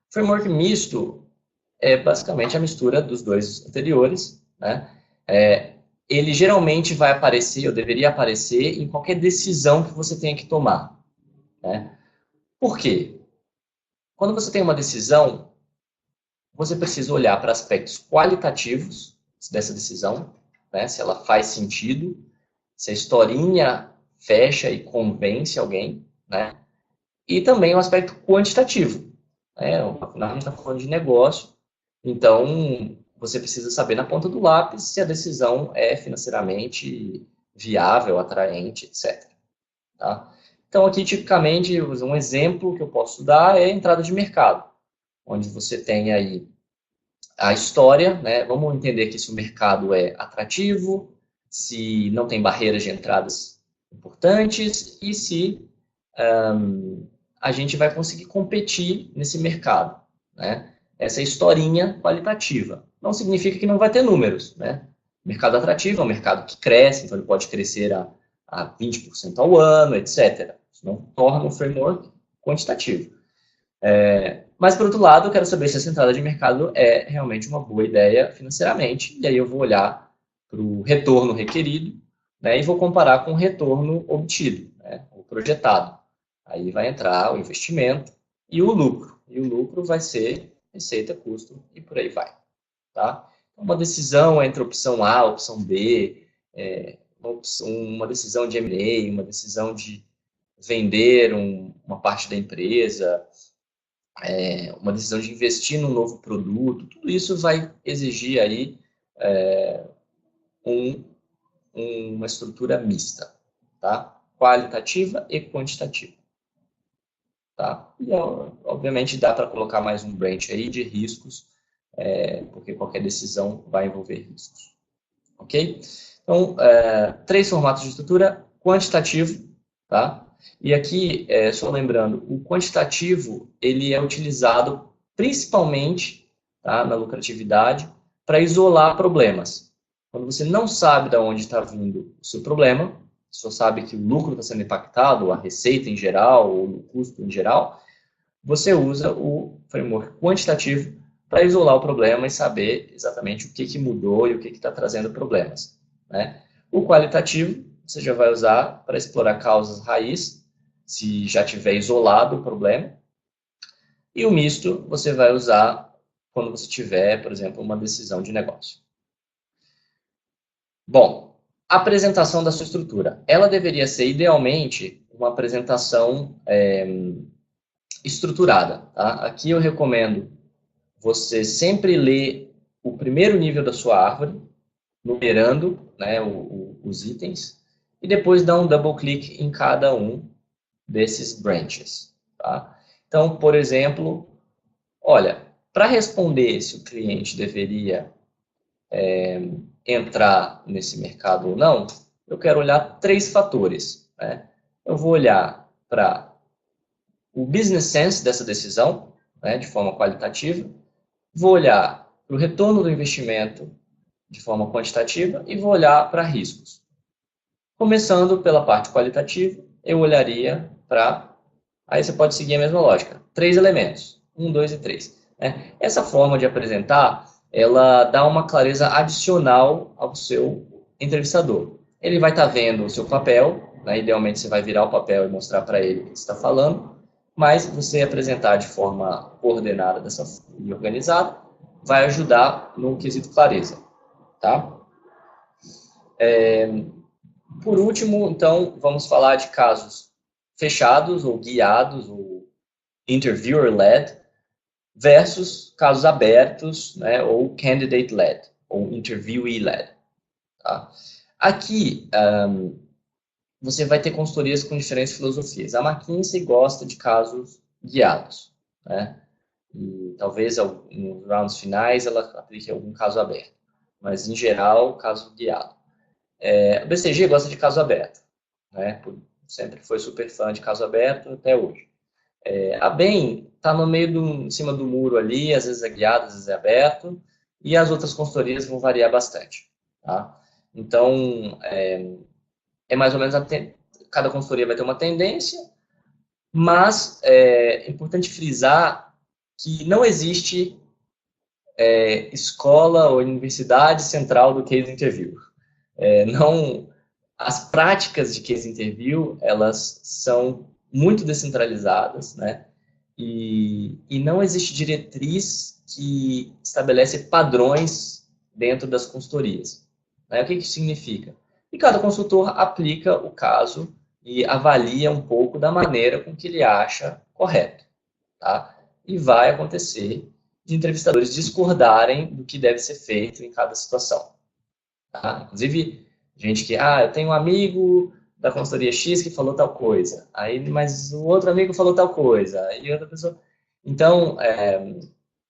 O framework misto é basicamente a mistura dos dois anteriores, né? Ele geralmente vai aparecer, ou deveria aparecer, em qualquer decisão que você tenha que tomar, né? Por quê? Quando você tem uma decisão, você precisa olhar para aspectos qualitativos dessa decisão, né? Se ela faz sentido, se a historinha fecha e convence alguém, né? E também o aspecto quantitativo, né? Afinal, a gente está falando de negócio, então você precisa saber na ponta do lápis se a decisão é financeiramente viável, atraente, etc. Tá? Então, aqui, tipicamente, um exemplo que eu posso dar é a entrada de mercado, onde você tem aí a história, né? Vamos entender que se o mercado é atrativo, se não tem barreiras de entradas importantes e se a gente vai conseguir competir nesse mercado, né? Essa historinha qualitativa. Não significa que não vai ter números, né? Mercado atrativo é um mercado que cresce, então ele pode crescer a 20% ao ano, etc. Isso não torna um framework quantitativo. Mas, por outro lado, eu quero saber se essa entrada de mercado é realmente uma boa ideia financeiramente, e aí eu vou olhar para o retorno requerido, né, e vou comparar com o retorno obtido, né, o projetado. Aí vai entrar o investimento e o lucro. E o lucro vai ser receita, custo e por aí vai. Tá? Uma decisão entre opção A, opção B, uma decisão de M&A, uma decisão de vender uma parte da empresa, uma decisão de investir num novo produto, tudo isso vai exigir aí uma estrutura mista, tá? Qualitativa e quantitativa. Tá? E, obviamente, dá para colocar mais um branch aí de riscos, porque qualquer decisão vai envolver riscos. Ok? Então, 3 formatos de estrutura: quantitativo, tá? E aqui, só lembrando, o quantitativo ele é utilizado principalmente, tá, na lucratividade para isolar problemas. Quando você não sabe de onde está vindo o seu problema, só sabe que o lucro está sendo impactado, a receita em geral, ou o custo em geral, você usa o framework quantitativo para isolar o problema e saber exatamente o que mudou e o que está trazendo problemas, né? O qualitativo você já vai usar para explorar causas raiz, se já tiver isolado o problema. E o misto você vai usar quando você tiver, por exemplo, uma decisão de negócio. Bom, a apresentação da sua estrutura. Ela deveria ser, idealmente, uma apresentação estruturada. Tá? Aqui eu recomendo você sempre ler o primeiro nível da sua árvore, numerando, né, os itens, e depois dar um double click em cada um desses branches. Tá? Então, por exemplo, olha, para responder se o cliente deveria entrar nesse mercado ou não, eu quero olhar 3 fatores. Né? Eu vou olhar para o business sense dessa decisão, né, de forma qualitativa, vou olhar para o retorno do investimento de forma quantitativa e vou olhar para riscos. Começando pela parte qualitativa, eu olharia para... Aí você pode seguir a mesma lógica. 3 elementos. 1, 2 e 3. Né? Essa forma de apresentar, ela dá uma clareza adicional ao seu entrevistador. Ele vai estar vendo o seu papel, né? Idealmente você vai virar o papel e mostrar para ele o que você está falando, mas você apresentar de forma coordenada e organizada vai ajudar no quesito clareza. Tá? Por último, então, vamos falar de casos fechados ou guiados, ou interviewer-led, versus casos abertos, né, ou candidate-led, ou interviewee-led. Tá? Aqui, você vai ter consultorias com diferentes filosofias. A McKinsey gosta de casos guiados, né? E talvez nos rounds finais ela aplique algum caso aberto, mas em geral, caso guiado. A BCG gosta de caso aberto, né? Sempre foi super fã de caso aberto até hoje. A BEM está no meio em cima do muro ali, às vezes é guiado, às vezes é aberto, e as outras consultorias vão variar bastante. Tá? Então, mais ou menos, cada consultoria vai ter uma tendência, mas é importante frisar que não existe escola ou universidade central do case interview. As práticas de case interview, elas são muito descentralizadas, né? E não existe diretriz que estabelece padrões dentro das consultorias. Né? O que isso significa? E cada consultor aplica o caso e avalia um pouco da maneira com que ele acha correto. Tá? E vai acontecer de entrevistadores discordarem do que deve ser feito em cada situação. Tá? Inclusive, gente que, eu tenho um amigo da consultoria X que falou tal coisa, mas o outro amigo falou tal coisa, e outra pessoa... Então,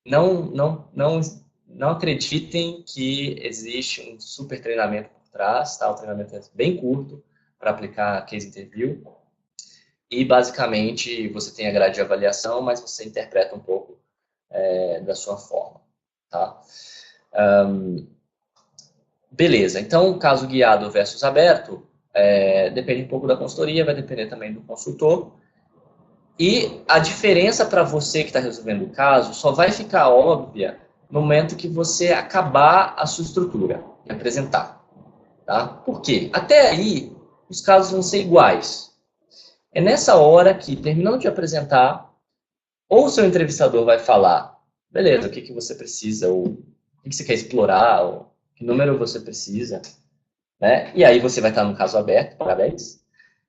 não acreditem que existe um super treinamento por trás, tá? O treinamento é bem curto para aplicar case interview, e basicamente você tem a grade de avaliação, mas você interpreta um pouco da sua forma. Tá? Beleza, então caso guiado versus aberto, depende um pouco da consultoria, vai depender também do consultor. E a diferença para você que está resolvendo o caso só vai ficar óbvia no momento que você acabar a sua estrutura e apresentar. Tá? Por quê? Até aí, os casos vão ser iguais. É nessa hora que, terminando de apresentar, ou o seu entrevistador vai falar, beleza, o que você precisa, ou o que você quer explorar, ou que número você precisa, né? E aí você vai estar no caso aberto, parabéns,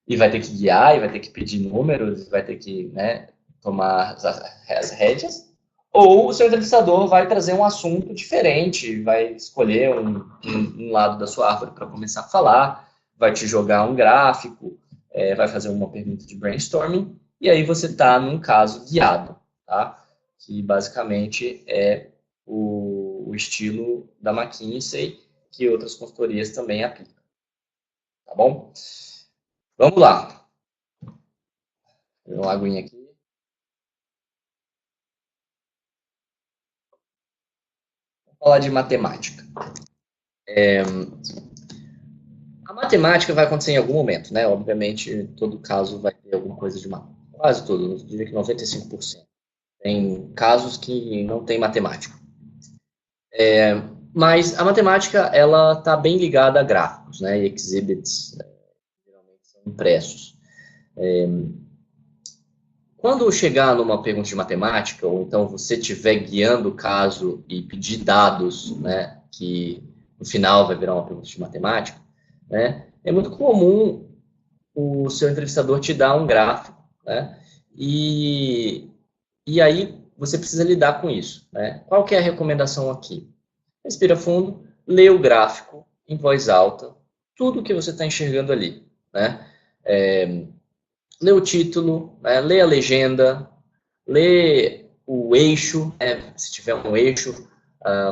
e vai ter que guiar, e vai ter que pedir números, vai ter que, né, tomar as rédeas, ou o seu entrevistador vai trazer um assunto diferente, vai escolher um lado da sua árvore para começar a falar, vai te jogar um gráfico, vai fazer uma pergunta de brainstorming, e aí você está num caso guiado, tá? Que basicamente é o estilo da McKinsey, que outras consultorias também aplicam. Tá bom? Vamos lá. Vou uma aguinha aqui. Vou falar de matemática. A matemática vai acontecer em algum momento, né? Obviamente, todo caso vai ter alguma coisa de matemática. Quase todo, eu diria que 95%. Tem casos que não tem matemática. Mas a matemática, ela está bem ligada a gráficos, né? E exhibits, geralmente são impressos. Quando chegar numa pergunta de matemática, ou então você estiver guiando o caso e pedir dados, né? Que no final vai virar uma pergunta de matemática, né? É muito comum o seu entrevistador te dar um gráfico, né? E aí você precisa lidar com isso, né? Qual que é a recomendação aqui? Respira fundo, lê o gráfico em voz alta, tudo que você está enxergando ali, né? Lê o título, né? Lê a legenda, lê o eixo, se tiver um eixo,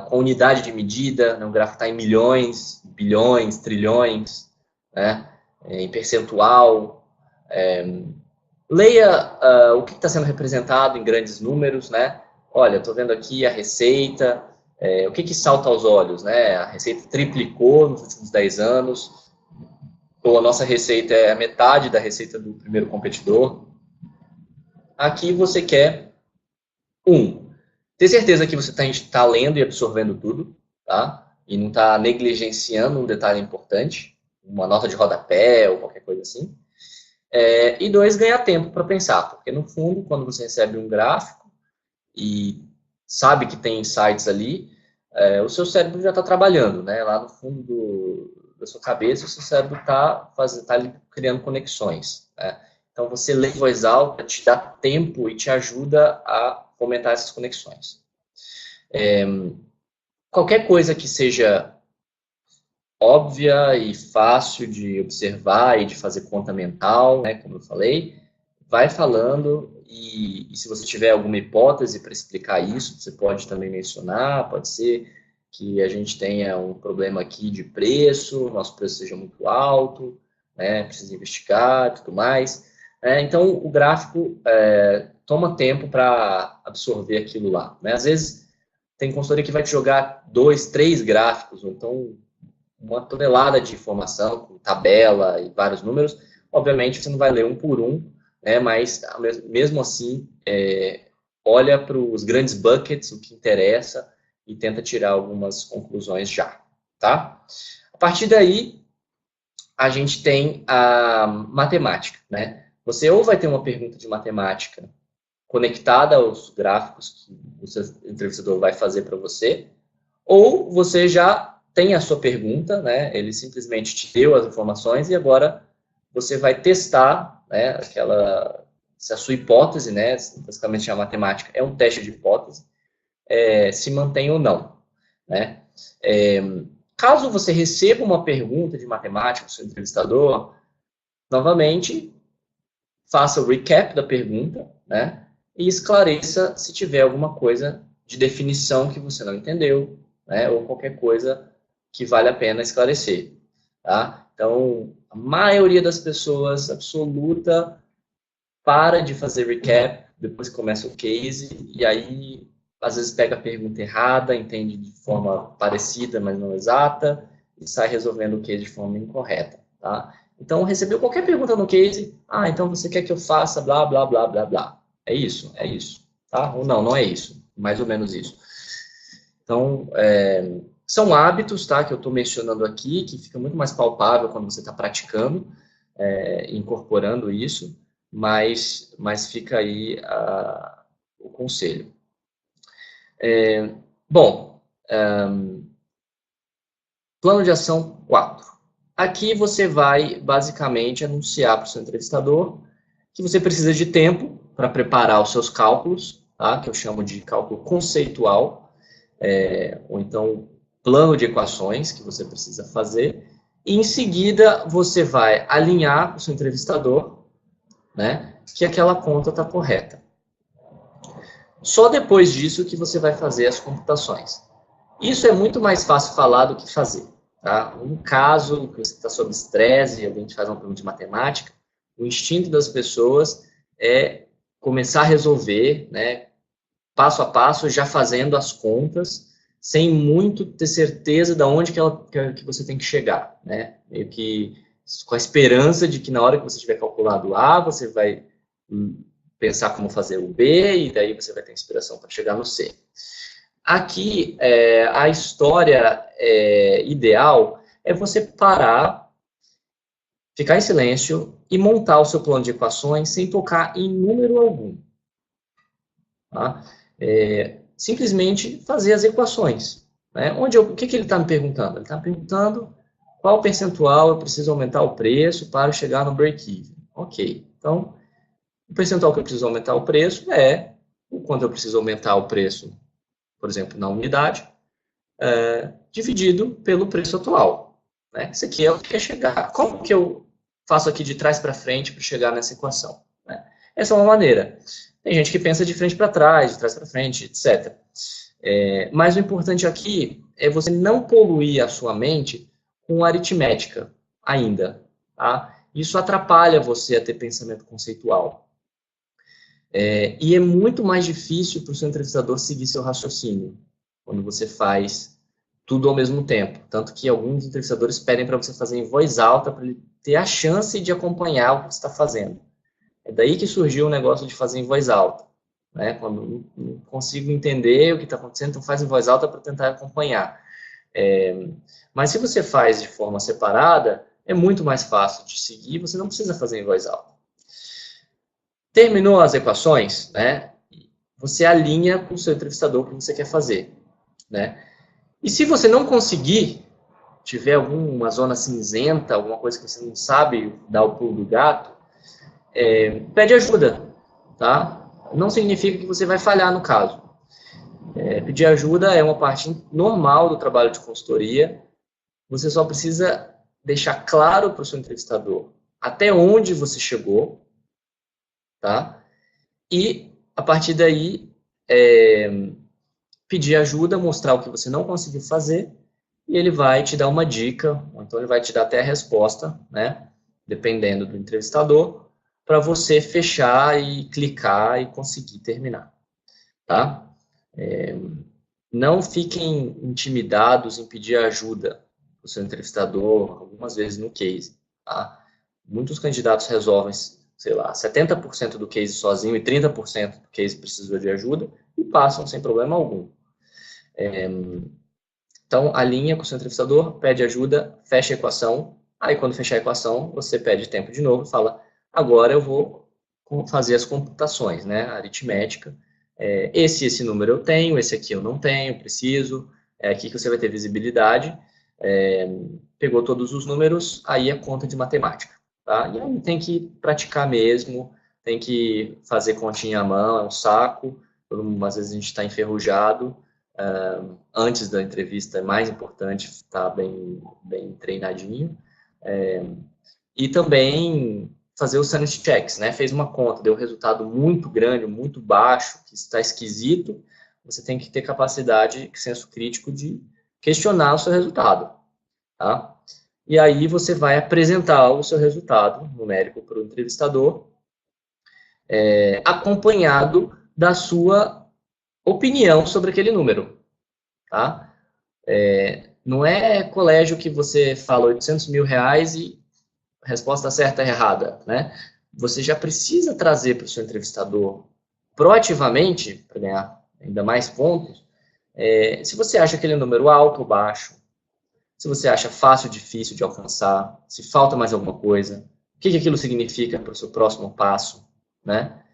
com unidade de medida, né? O gráfico está em milhões, bilhões, trilhões, né? Em percentual. Leia o que está sendo representado em grandes números, né? Olha, estou vendo aqui a receita O que salta aos olhos, né? A receita triplicou nos últimos 10 anos, ou a nossa receita é a metade da receita do primeiro competidor. Aqui você quer, ter certeza que você está lendo e absorvendo tudo, tá? E não está negligenciando um detalhe importante, uma nota de rodapé ou qualquer coisa assim. E 2, ganhar tempo para pensar, porque no fundo, quando você recebe um gráfico e sabe que tem insights ali, o seu cérebro já está trabalhando, né? Lá no fundo da sua cabeça, o seu cérebro está criando conexões, né? Então, você lê em voz alta, te dá tempo e te ajuda a fomentar essas conexões. Qualquer coisa que seja óbvia e fácil de observar e de fazer conta mental, né, como eu falei, vai falando e se você tiver alguma hipótese para explicar isso, você pode também mencionar, pode ser que a gente tenha um problema aqui de preço, nosso preço seja muito alto, né, precisa investigar e tudo mais. Então, o gráfico toma tempo para absorver aquilo lá. Né? Às vezes, tem consultoria que vai te jogar 2, 3 gráficos, ou então uma tonelada de informação, com tabela e vários números. Obviamente, você não vai ler um por um, né? Mas, mesmo assim, olha para os grandes buckets, o que interessa, e tenta tirar algumas conclusões já. Tá? A partir daí, a gente tem a matemática, né? Você ou vai ter uma pergunta de matemática conectada aos gráficos que o seu entrevistador vai fazer para você, ou você já tem a sua pergunta, né? Ele simplesmente te deu as informações e agora você vai testar, né? Se a sua hipótese, né? Basicamente a matemática é um teste de hipótese, se mantém ou não, né? Caso você receba uma pergunta de matemática do seu entrevistador, novamente, faça o recap da pergunta, né? E esclareça se tiver alguma coisa de definição que você não entendeu, né? Ou qualquer coisa que vale a pena esclarecer, tá? Então, a maioria das pessoas absoluta para de fazer recap, depois começa o case, e aí às vezes pega a pergunta errada, entende de forma parecida, mas não exata, e sai resolvendo o case de forma incorreta, tá? Então, recebeu qualquer pergunta no case, então você quer que eu faça blá, blá, blá, blá, blá. É isso, tá? Ou não é isso, mais ou menos isso. Então, são hábitos, tá, que eu estou mencionando aqui, que fica muito mais palpável quando você está praticando, incorporando isso, mas fica aí o conselho. Plano de ação 4. Aqui você vai, basicamente, anunciar para o seu entrevistador que você precisa de tempo para preparar os seus cálculos, tá? Que eu chamo de cálculo conceitual, ou então plano de equações que você precisa fazer, e em seguida você vai alinhar para o seu entrevistador, né, que aquela conta está correta. Só depois disso que você vai fazer as computações. Isso é muito mais fácil falar do que fazer. Tá? Um caso que você está sob estresse e alguém te faz uma pergunta de matemática, o instinto das pessoas é começar a resolver, né, passo a passo, já fazendo as contas, sem muito ter certeza de onde que você tem que chegar. Né? Meio que com a esperança de que na hora que você tiver calculado o A, você vai pensar como fazer o B, e daí você vai ter inspiração para chegar no C. Aqui, a história ideal é você parar, ficar em silêncio e montar o seu plano de equações sem tocar em número algum. Tá? Simplesmente fazer as equações. Né? O que ele está me perguntando? Ele está me perguntando qual percentual eu preciso aumentar o preço para chegar no break-even. Ok, então, o percentual que eu preciso aumentar o preço é o quanto eu preciso aumentar o preço, por exemplo, na unidade, dividido pelo preço atual. Né? Isso aqui é o que quer chegar. Como que eu faço aqui de trás para frente para chegar nessa equação? Né? Essa é uma maneira. Tem gente que pensa de frente para trás, de trás para frente, etc. Mas o importante aqui é você não poluir a sua mente com aritmética ainda. Tá? Isso atrapalha você a ter pensamento conceitual. E é muito mais difícil para o seu entrevistador seguir seu raciocínio. quando você faz tudo ao mesmo tempo. Tanto que alguns entrevistadores pedem para você fazer em voz alta, para ele ter a chance de acompanhar o que você está fazendo. É daí que surgiu o negócio de fazer em voz alta. Né? Quando não consigo entender o que está acontecendo, então faz em voz alta para tentar acompanhar. Mas se você faz de forma separada, é muito mais fácil de seguir, você não precisa fazer em voz alta. Terminou as equações, né? Você alinha com o seu entrevistador o que você quer fazer, né? E se você não conseguir, tiver alguma zona cinzenta, alguma coisa que você não sabe dar o pulo do gato, pede ajuda, tá? Não significa que você vai falhar no caso. Pedir ajuda é uma parte normal do trabalho de consultoria. Você só precisa deixar claro para o seu entrevistador até onde você chegou, tá? E, a partir daí, pedir ajuda, mostrar o que você não conseguiu fazer, e ele vai te dar uma dica, ou então ele vai te dar até a resposta, né? Dependendo do entrevistador, para você fechar e clicar e conseguir terminar, tá? Não fiquem intimidados em pedir ajuda do seu entrevistador, algumas vezes no case, tá? Muitos candidatos resolvem, sei lá, 70% do case sozinho e 30% do case precisou de ajuda e passam sem problema algum. Então, alinha com o seu entrevistador, pede ajuda, fecha a equação. Aí, quando fechar a equação, você pede tempo de novo e fala, agora eu vou fazer as computações, né, a aritmética. Esse número eu tenho, esse aqui eu não tenho, preciso. É aqui que você vai ter visibilidade. Pegou todos os números, aí é conta de matemática. Tá? E aí tem que praticar mesmo, tem que fazer continha à mão, é um saco. Às vezes a gente está enferrujado. Antes da entrevista é mais importante estar bem treinadinho. E também fazer os sanity checks, né? Fez uma conta, deu um resultado muito grande, muito baixo, que está esquisito, você tem que ter capacidade, senso crítico de questionar o seu resultado, tá? E aí você vai apresentar o seu resultado numérico para o entrevistador, acompanhado da sua opinião sobre aquele número, tá? Não é colégio que você fala 800 mil reais e a resposta certa é errada, né? Você já precisa trazer para o seu entrevistador proativamente, para ganhar ainda mais pontos, se você acha aquele número alto ou baixo, se você acha fácil ou difícil de alcançar, se falta mais alguma coisa, o que aquilo significa para o seu próximo passo, né?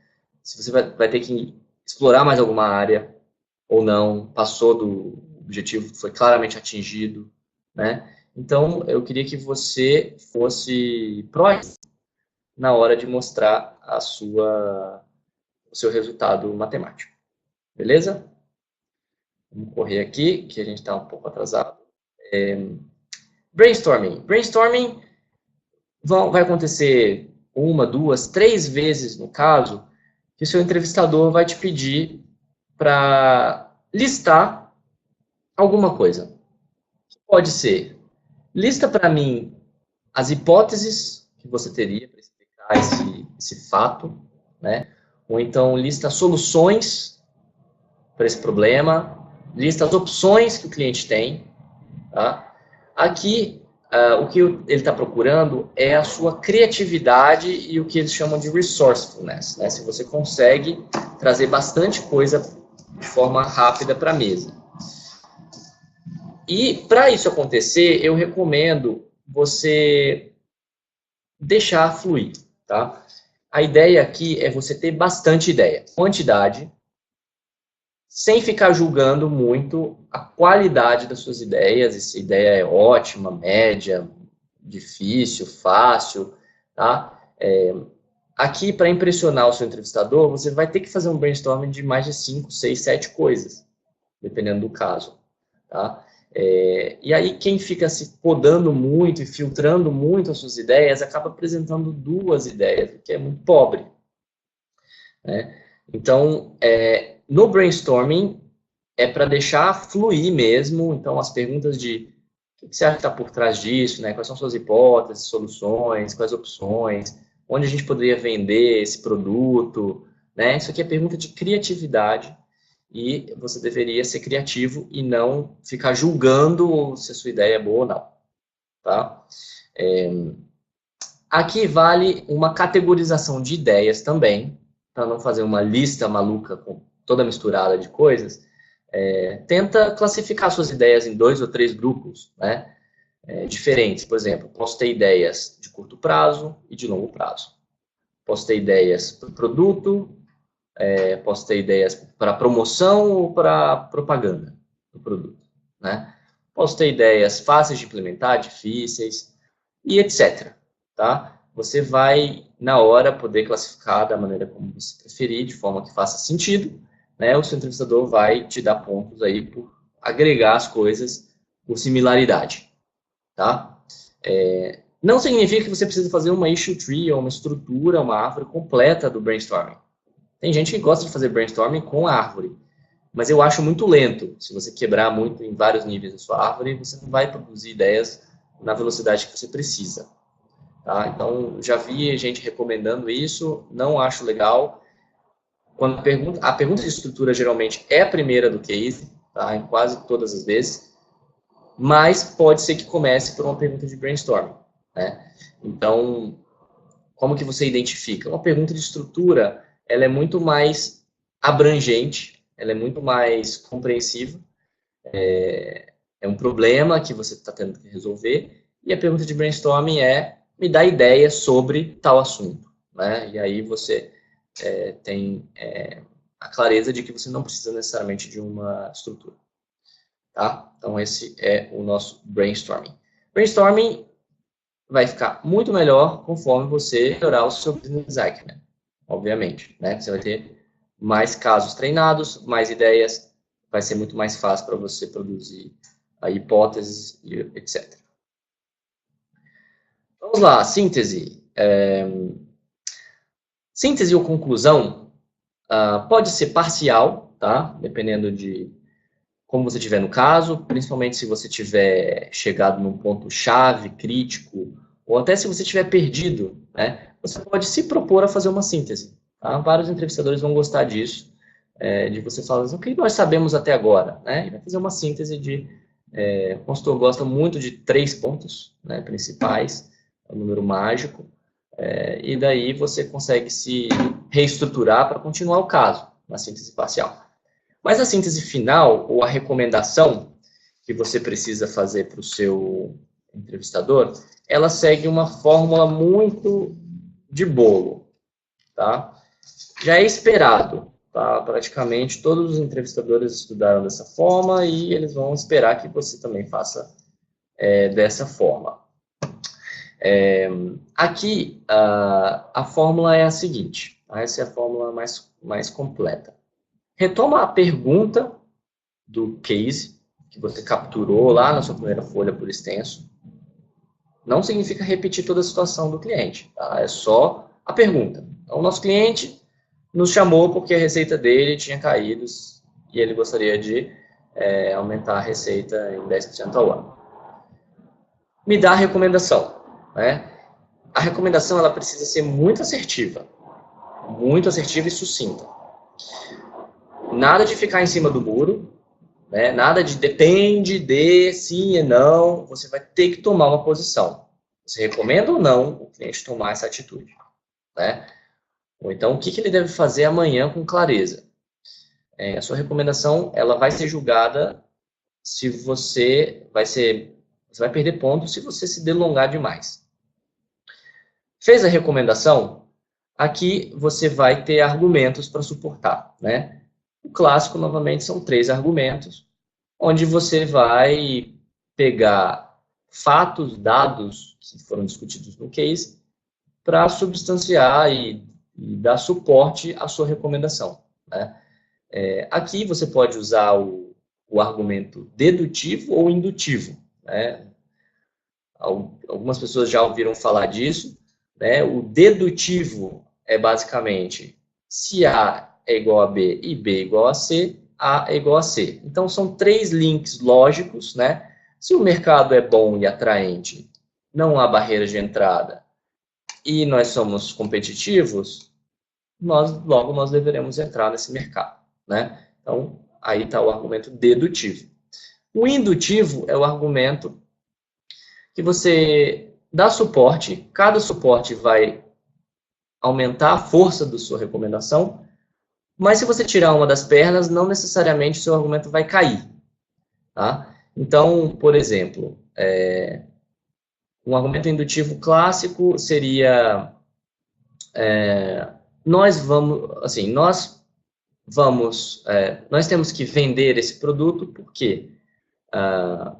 Se você vai ter que explorar mais alguma área ou não, passou do objetivo, foi claramente atingido, né? Então, eu queria que você fosse proativo na hora de mostrar o seu resultado matemático. Beleza? Vamos correr aqui, que a gente está um pouco atrasado. Brainstorming. Brainstorming vai acontecer 1, 2, 3 vezes no caso, que o seu entrevistador vai te pedir para listar alguma coisa. Pode ser, lista para mim as hipóteses que você teria para explicar esse fato, né? Ou então lista soluções para esse problema, lista as opções que o cliente tem, tá? Aqui, o que ele está procurando é a sua criatividade e o que eles chamam de resourcefulness, né? Se você consegue trazer bastante coisa de forma rápida para a mesa. E, para isso acontecer, eu recomendo você deixar fluir, tá? A ideia aqui é você ter bastante ideia, quantidade, sem ficar julgando muito a qualidade das suas ideias, se a ideia é ótima, média, difícil, fácil, tá? Aqui, para impressionar o seu entrevistador, você vai ter que fazer um brainstorming de mais de 5, 6, 7 coisas, dependendo do caso, tá? E aí, quem fica se podando muito e filtrando muito as suas ideias, acaba apresentando 2 ideias, o que é muito pobre, né? Então, no brainstorming, é para deixar fluir mesmo. Então, as perguntas de o que você acha que está por trás disso, né? Quais são suas hipóteses, soluções, quais opções, onde a gente poderia vender esse produto, né? Isso aqui é pergunta de criatividade e você deveria ser criativo e não ficar julgando se a sua ideia é boa ou não. Tá? Aqui vale uma categorização de ideias também, para não fazer uma lista maluca com toda misturada de coisas. Tenta classificar suas ideias em 2 ou 3 grupos, né? Diferentes. Por exemplo, posso ter ideias de curto prazo e de longo prazo. Posso ter ideias para o produto, posso ter ideias para promoção ou para propaganda do produto, né? Posso ter ideias fáceis de implementar, difíceis e etc. Tá? Você vai, na hora, poder classificar da maneira como você preferir, de forma que faça sentido, né? O seu entrevistador vai te dar pontos aí por agregar as coisas por similaridade, tá? Não significa que você precisa fazer uma issue tree ou uma estrutura, uma árvore completa do brainstorming. Tem gente que gosta de fazer brainstorming com a árvore, mas eu acho muito lento. Se você quebrar muito em vários níveis da sua árvore, você não vai produzir ideias na velocidade que você precisa. Tá? Então, já vi gente recomendando isso, não acho legal. Quando a pergunta de estrutura geralmente é a primeira do case, tá? Em quase todas as vezes, mas pode ser que comece por uma pergunta de brainstorming, né? Então, como que você identifica? Uma pergunta de estrutura, ela é muito mais abrangente, ela é muito mais compreensiva, é um problema que você está tendo que resolver, e a pergunta de brainstorming me dá ideias sobre tal assunto, né? E aí você tem a clareza de que você não precisa necessariamente de uma estrutura, tá? Então esse é o nosso brainstorming. Brainstorming vai ficar muito melhor conforme você melhorar o seu business acumen, obviamente, né? Você vai ter mais casos treinados, mais ideias, vai ser muito mais fácil para você produzir hipóteses e etc. Vamos lá, síntese. Síntese ou conclusão pode ser parcial, tá? Dependendo de como você estiver no caso, principalmente se você tiver chegado num ponto-chave, crítico, ou até se você estiver perdido, né? Você pode se propor a fazer uma síntese. Tá? Vários entrevistadores vão gostar disso, de você falar assim, o que nós sabemos até agora, né? E vai fazer uma síntese de... o consultor gosta muito de 3 pontos, né, principais, é um número mágico, e daí você consegue se reestruturar para continuar o caso, na síntese parcial. Mas a síntese final, ou a recomendação que você precisa fazer para o seu entrevistador, ela segue uma fórmula muito de bolo, tá? Já é esperado, tá? Praticamente todos os entrevistadores estudaram dessa forma e eles vão esperar que você também faça dessa forma. Aqui, a fórmula é a seguinte, tá? Essa é a fórmula mais completa. Retoma a pergunta do case que você capturou lá na sua primeira folha por extenso. Não significa repetir toda a situação do cliente, tá? É só a pergunta. Então, o nosso cliente nos chamou porque a receita dele tinha caído e ele gostaria de aumentar a receita em 10% ao ano. Me dá a recomendação, né? A recomendação ela precisa ser muito assertiva e sucinta. Nada de ficar em cima do muro, né? Nada de depende de, sim e não. Você vai ter que tomar uma posição. Você recomenda ou não o cliente tomar essa atitude, né? Ou então, o que ele deve fazer amanhã com clareza? A sua recomendação ela vai ser julgada se você vai perder pontos se você se delongar demais. Fez a recomendação? Aqui você vai ter argumentos para suportar, né? O clássico, novamente, são 3 argumentos, onde você vai pegar fatos, dados que foram discutidos no case, para substanciar e dar suporte à sua recomendação, né? Aqui você pode usar o argumento dedutivo ou indutivo, né? Algumas pessoas já ouviram falar disso, né? O dedutivo é basicamente se A é igual a B e B é igual a C, A é igual a C. Então, são 3 links lógicos, né? Se o mercado é bom e atraente, não há barreiras de entrada e nós somos competitivos, logo nós deveremos entrar nesse mercado, né? Então, aí está o argumento dedutivo. O indutivo é o argumento que você dá suporte, cada suporte vai aumentar a força da sua recomendação, mas se você tirar uma das pernas, não necessariamente o seu argumento vai cair. Tá? Então, por exemplo, um argumento indutivo clássico seria nós temos que vender esse produto porque a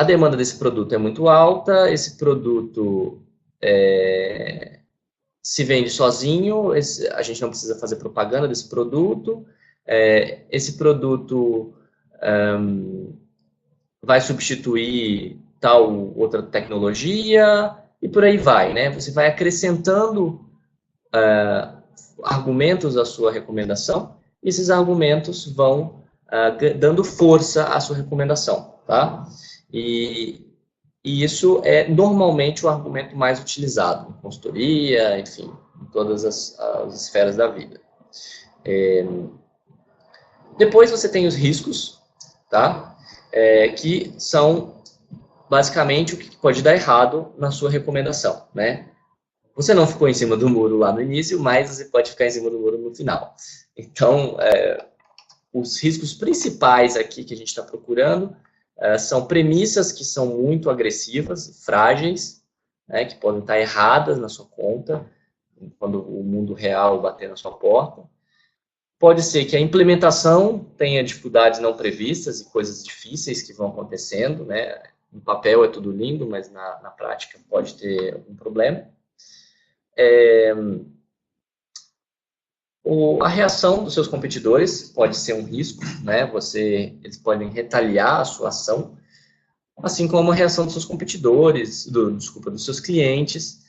demanda desse produto é muito alta, esse produto se vende sozinho, a gente não precisa fazer propaganda desse produto, esse produto vai substituir tal outra tecnologia, e por aí vai, né? Você vai acrescentando argumentos à sua recomendação, e esses argumentos vão dando força à sua recomendação, tá? E isso é normalmente o argumento mais utilizado em consultoria, enfim, em todas as esferas da vida. Depois você tem os riscos, tá? Que são basicamente o que pode dar errado na sua recomendação, né? Você não ficou em cima do muro lá no início, mas você pode ficar em cima do muro no final. Então, os riscos principais aqui que a gente está procurando são premissas que são muito agressivas, frágeis, né, que podem estar erradas na sua conta, quando o mundo real bater na sua porta. Pode ser que a implementação tenha dificuldades não previstas e coisas difíceis que vão acontecendo, né? No papel é tudo lindo, mas na prática pode ter algum problema. A reação dos seus competidores pode ser um risco, né? Eles podem retaliar a sua ação, assim como a reação dos seus competidores, dos seus clientes,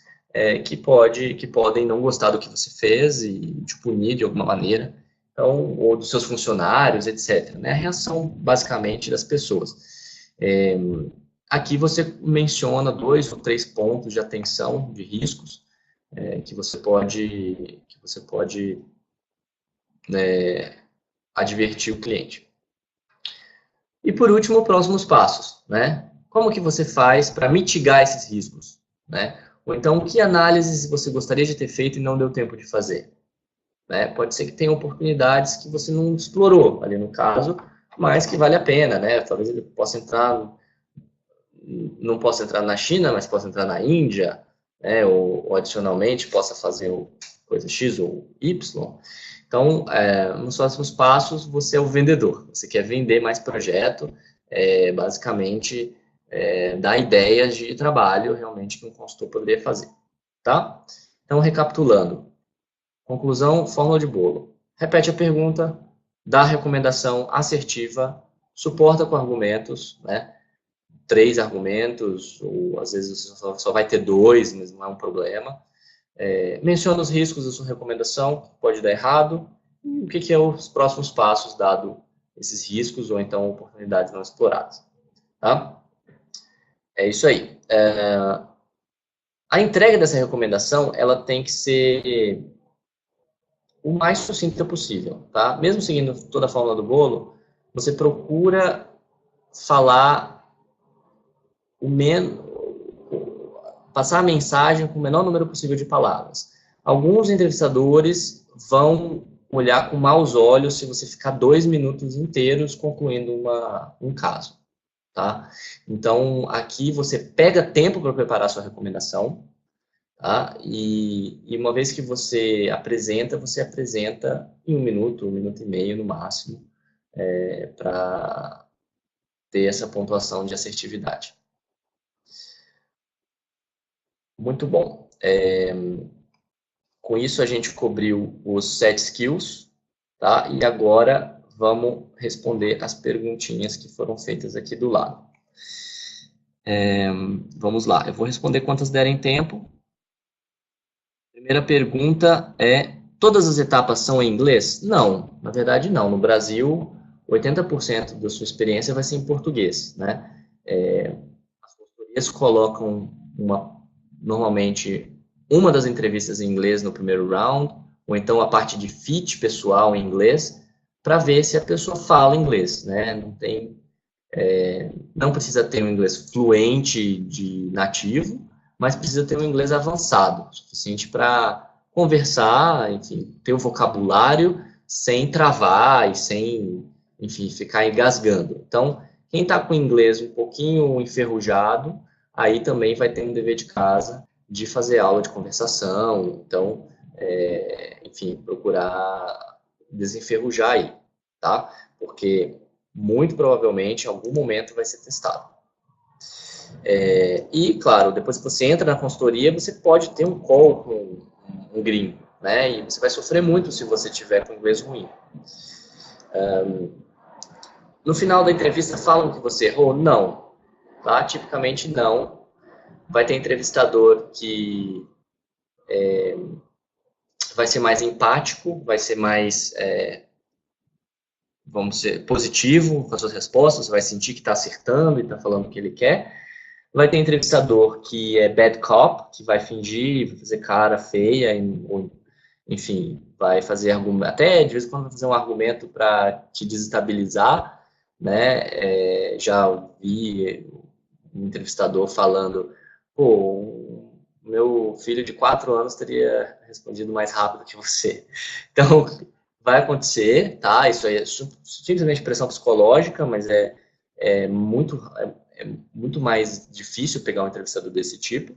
que podem não gostar do que você fez e te punir de alguma maneira, então, ou dos seus funcionários, etc. Né? A reação, basicamente, das pessoas. Aqui você menciona 2 ou 3 pontos de atenção, de riscos, que você pode advertir o cliente. E por último, próximos passos, né? Como que você faz para mitigar esses riscos, né? Ou então, que análises você gostaria de ter feito e não deu tempo de fazer, né? Pode ser que tenha oportunidades que você não explorou ali no caso, mas que vale a pena, né? Talvez ele não possa entrar na China, mas possa entrar na Índia, né? Ou adicionalmente possa fazer coisa X ou Y. Então, nos próximos passos, você é o vendedor. Você quer vender mais projeto, basicamente, dar ideias de trabalho, realmente, que um consultor poderia fazer. Tá? Então, recapitulando. Conclusão, fórmula de bolo. Repete a pergunta, dá a recomendação assertiva, suporta com argumentos, né? 3 argumentos, ou às vezes você só vai ter 2, mas não é um problema. Menciona os riscos da sua recomendação, que pode dar errado, e o que é os próximos passos, dado esses riscos, ou então oportunidades não exploradas. Tá? É isso aí. A entrega dessa recomendação, ela tem que ser o mais sucinta possível. Tá? Mesmo seguindo toda a fórmula do bolo, você procura falar passar a mensagem com o menor número possível de palavras. Alguns entrevistadores vão olhar com maus olhos se você ficar 2 minutos inteiros concluindo um caso. Tá? Então, aqui você pega tempo para preparar a sua recomendação, tá? E uma vez que você apresenta em 1 minuto, 1 minuto e meio no máximo, para ter essa pontuação de assertividade. Muito bom. Com isso, a gente cobriu os 7 skills, tá? E agora vamos responder as perguntinhas que foram feitas aqui do lado. Vamos lá, eu vou responder quantas derem tempo. Primeira pergunta é: todas as etapas são em inglês? Não, na verdade não. No Brasil, 80% da sua experiência vai ser em português, né? As consultorias colocam normalmente uma das entrevistas em inglês no primeiro round, ou então a parte de fit pessoal em inglês, para ver se a pessoa fala inglês, né? Não precisa ter um inglês fluente de nativo, mas precisa ter um inglês avançado, suficiente para conversar, enfim, ter o vocabulário sem travar e sem, enfim, ficar engasgando. Então, quem está com o inglês um pouquinho enferrujado, aí também vai ter um dever de casa de fazer aula de conversação, então, enfim, procurar desenferrujar aí, tá? Porque muito provavelmente em algum momento vai ser testado. E, claro, depois que você entra na consultoria, você pode ter um call com um gringo, né? E você vai sofrer muito se você tiver com inglês ruim. No final da entrevista, falam que você errou? Não. Tá? Tipicamente, não. Vai ter entrevistador que vai ser mais empático, vai ser mais, vamos dizer, positivo com as suas respostas, vai sentir que está acertando e está falando o que ele quer. Vai ter entrevistador que é bad cop, que vai fingir, vai fazer cara feia, enfim, vai fazer argumento, até de vez em quando vai fazer um argumento para te desestabilizar, né? Já ouvi um entrevistador falando, pô, meu filho de 4 anos teria respondido mais rápido que você. Então, vai acontecer, tá? Isso aí é simplesmente pressão psicológica, mas é muito mais difícil pegar um entrevistador desse tipo.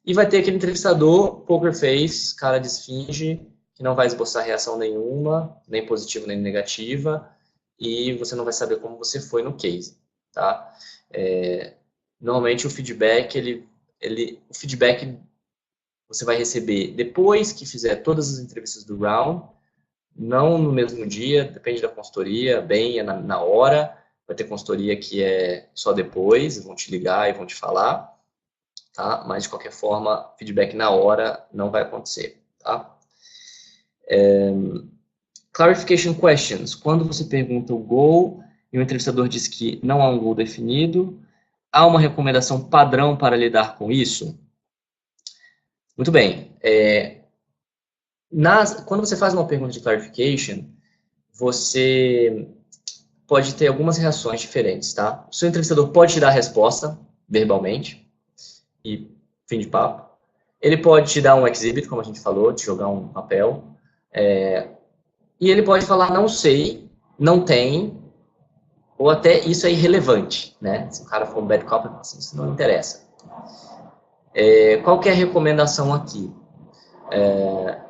E vai ter aquele entrevistador, poker face, cara de esfinge, que não vai esboçar reação nenhuma, nem positiva nem negativa, e você não vai saber como você foi no case, tá? Normalmente o feedback, o feedback você vai receber depois que fizer todas as entrevistas do round, não no mesmo dia, depende da consultoria, bem na hora. Vai ter consultoria que é só depois, vão te ligar e vão te falar, tá? Mas de qualquer forma, feedback na hora não vai acontecer, tá? Clarification questions. Quando você pergunta o goal e o entrevistador diz que não há um goal definido, há uma recomendação padrão para lidar com isso? Muito bem. Quando você faz uma pergunta de clarification, você pode ter algumas reações diferentes, tá? O seu entrevistador pode te dar a resposta verbalmente e fim de papo. Ele pode te dar um exhibit, como a gente falou, te jogar um papel. E ele pode falar, não sei, não tem, ou até isso é irrelevante, né? Se o cara for um bad cop, assim, isso não interessa. Qual que é a recomendação aqui?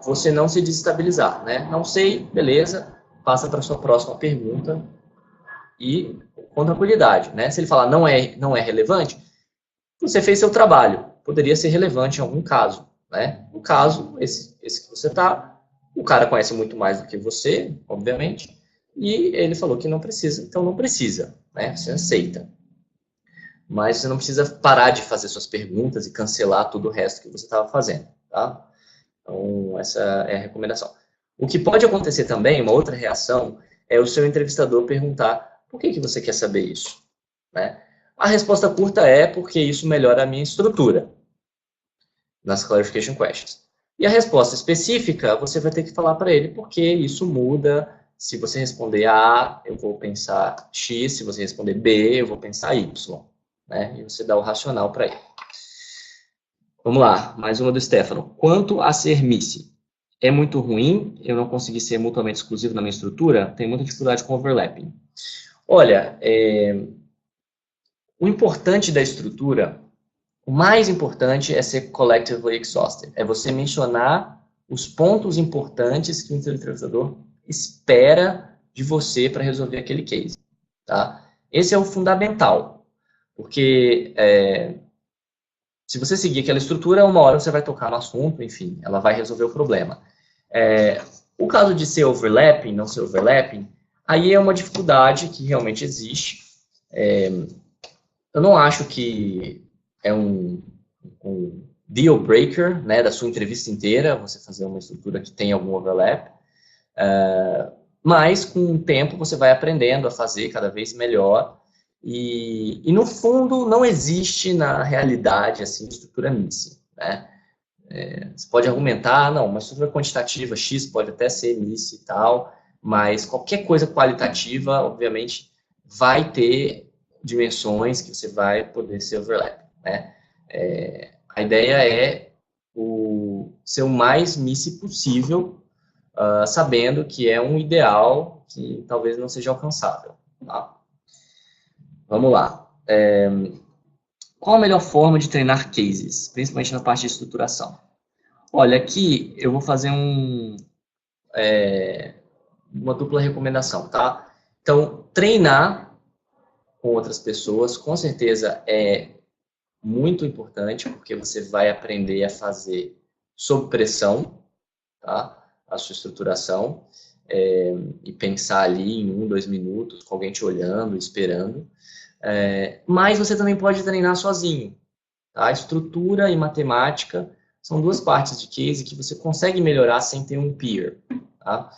Você não se desestabilizar, né? Não sei, beleza, passa para a sua próxima pergunta e com tranquilidade, né? Se ele falar não é relevante, você fez seu trabalho, poderia ser relevante em algum caso, né? No caso, esse que você está, o cara conhece muito mais do que você, obviamente, e ele falou que não precisa, então não precisa, né? Você aceita. Mas você não precisa parar de fazer suas perguntas e cancelar todo o resto que você estava fazendo, tá? Então, essa é a recomendação. O que pode acontecer também, uma outra reação, é o seu entrevistador perguntar por que você quer saber isso, né? A resposta curta é porque isso melhora a minha estrutura nas clarification questions. E a resposta específica, você vai ter que falar para ele porque isso muda. Se você responder A, eu vou pensar X. Se você responder B, eu vou pensar Y. Né? E você dá o racional para ele. Vamos lá, mais uma do Stefano. Quanto a ser Missy, é muito ruim, eu não consegui ser mutuamente exclusivo na minha estrutura, tem muita dificuldade com overlapping. Olha, o importante da estrutura, o mais importante é ser collectively exhausted, é você mencionar os pontos importantes que o entrevistador espera de você para resolver aquele case. Tá? Esse é o fundamental, porque se você seguir aquela estrutura, uma hora você vai tocar no assunto, enfim, ela vai resolver o problema. O caso de ser overlapping, não ser overlapping, aí é uma dificuldade que realmente existe. Eu não acho que é um deal breaker, né, da sua entrevista inteira, você fazer uma estrutura que tem algum overlap, mas com o tempo você vai aprendendo a fazer cada vez melhor. E no fundo, não existe na realidade assim, estrutura Missy, né? Você pode argumentar, não, uma estrutura quantitativa X pode até ser Missy e tal, mas qualquer coisa qualitativa, obviamente, vai ter dimensões que você vai poder ser overlap, né? A ideia é ser o mais MICE possível, sabendo que é um ideal que talvez não seja alcançável. Tá? Vamos lá. Qual a melhor forma de treinar cases, principalmente na parte de estruturação? Olha, aqui eu vou fazer uma dupla recomendação, tá? Então, treinar com outras pessoas, com certeza é muito importante, porque você vai aprender a fazer sob pressão, tá? A sua estruturação, e pensar ali em 1, 2 minutos, com alguém te olhando, esperando. Mas você também pode treinar sozinho. Tá? Estrutura e matemática são duas partes de case que você consegue melhorar sem ter um peer. Tá?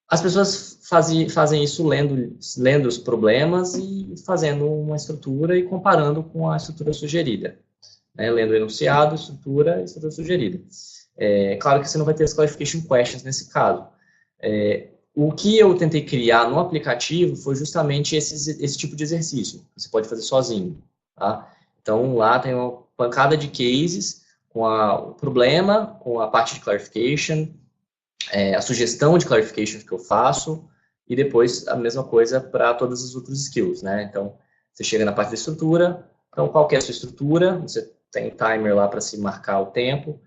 As pessoas fazem isso lendo os problemas e fazendo uma estrutura e comparando com a estrutura sugerida. Né? Lendo o enunciado, estrutura sugerida. Claro que você não vai ter as clarification questions nesse caso. O que eu tentei criar no aplicativo foi justamente esse tipo de exercício. Você pode fazer sozinho. Tá? Então, lá tem uma pancada de cases com o problema, com a parte de clarification, a sugestão de clarification que eu faço, e depois a mesma coisa para todas as outras skills. Né? Então, você chega na parte da estrutura. Então, qual que é a sua estrutura? Você tem timer lá para se marcar o tempo,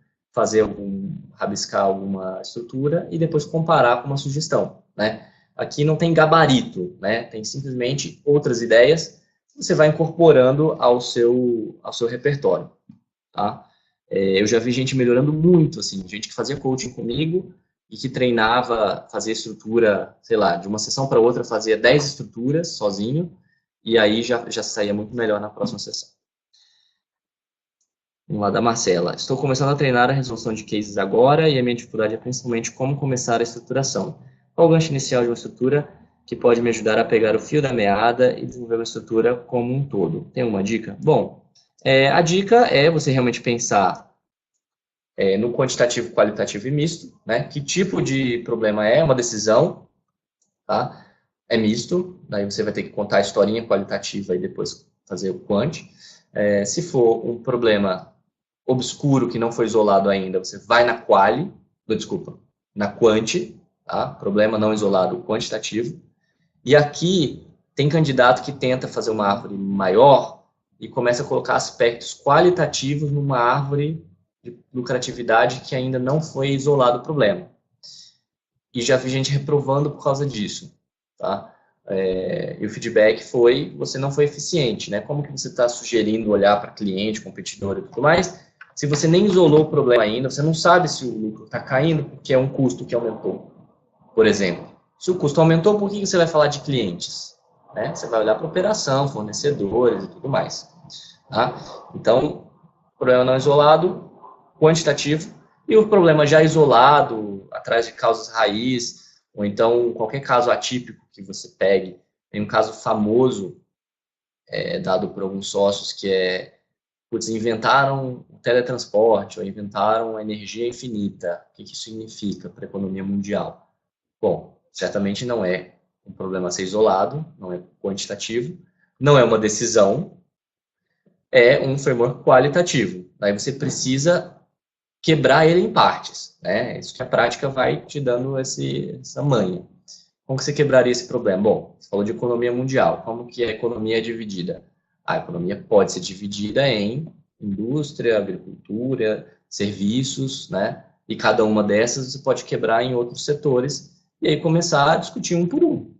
rabiscar alguma estrutura e depois comparar com uma sugestão, né? Aqui não tem gabarito, né? Tem simplesmente outras ideias que você vai incorporando ao seu repertório, tá? Eu já vi gente melhorando muito, assim, gente que fazia coaching comigo e que treinava, fazia estrutura, sei lá, de uma sessão para outra, fazia 10 estruturas sozinho e aí já saía muito melhor na próxima sessão. Vamos lá, da Marcela. Estou começando a treinar a resolução de cases agora e a minha dificuldade é principalmente como começar a estruturação. Qual o gancho inicial de uma estrutura que pode me ajudar a pegar o fio da meada e desenvolver uma estrutura como um todo? Tem uma dica? Bom, a dica é você realmente pensar no quantitativo, qualitativo e misto, né? Que tipo de problema é? Uma decisão, tá? É misto, daí você vai ter que contar a historinha qualitativa e depois fazer o quant. Se for um problema obscuro que não foi isolado ainda, você vai na na quant, tá? Problema não isolado quantitativo. E aqui tem candidato que tenta fazer uma árvore maior e começa a colocar aspectos qualitativos numa árvore de lucratividade que ainda não foi isolado o problema. E já vi gente reprovando por causa disso, tá? E o feedback foi, você não foi eficiente, né? Como que você está sugerindo olhar para cliente, competidor e tudo mais, se você nem isolou o problema ainda, você não sabe se o lucro está caindo porque é um custo que aumentou, por exemplo. Se o custo aumentou, por que você vai falar de clientes? Né? Você vai olhar para operação, fornecedores e tudo mais. Tá? Então, problema não isolado, quantitativo, e o problema já isolado, atrás de causas raiz, ou então qualquer caso atípico que você pegue. Tem um caso famoso, dado por alguns sócios, que inventaram o teletransporte, ou inventaram a energia infinita. O que isso significa para a economia mundial? Bom, certamente não é um problema a ser isolado, não é quantitativo, não é uma decisão, é um framework qualitativo. Daí você precisa quebrar ele em partes, né? Isso que a prática vai te dando essa manha. Como que você quebraria esse problema? Bom, você falou de economia mundial. Como que a economia é dividida? A economia pode ser dividida em indústria, agricultura, serviços, né? E cada uma dessas você pode quebrar em outros setores e aí começar a discutir um por um.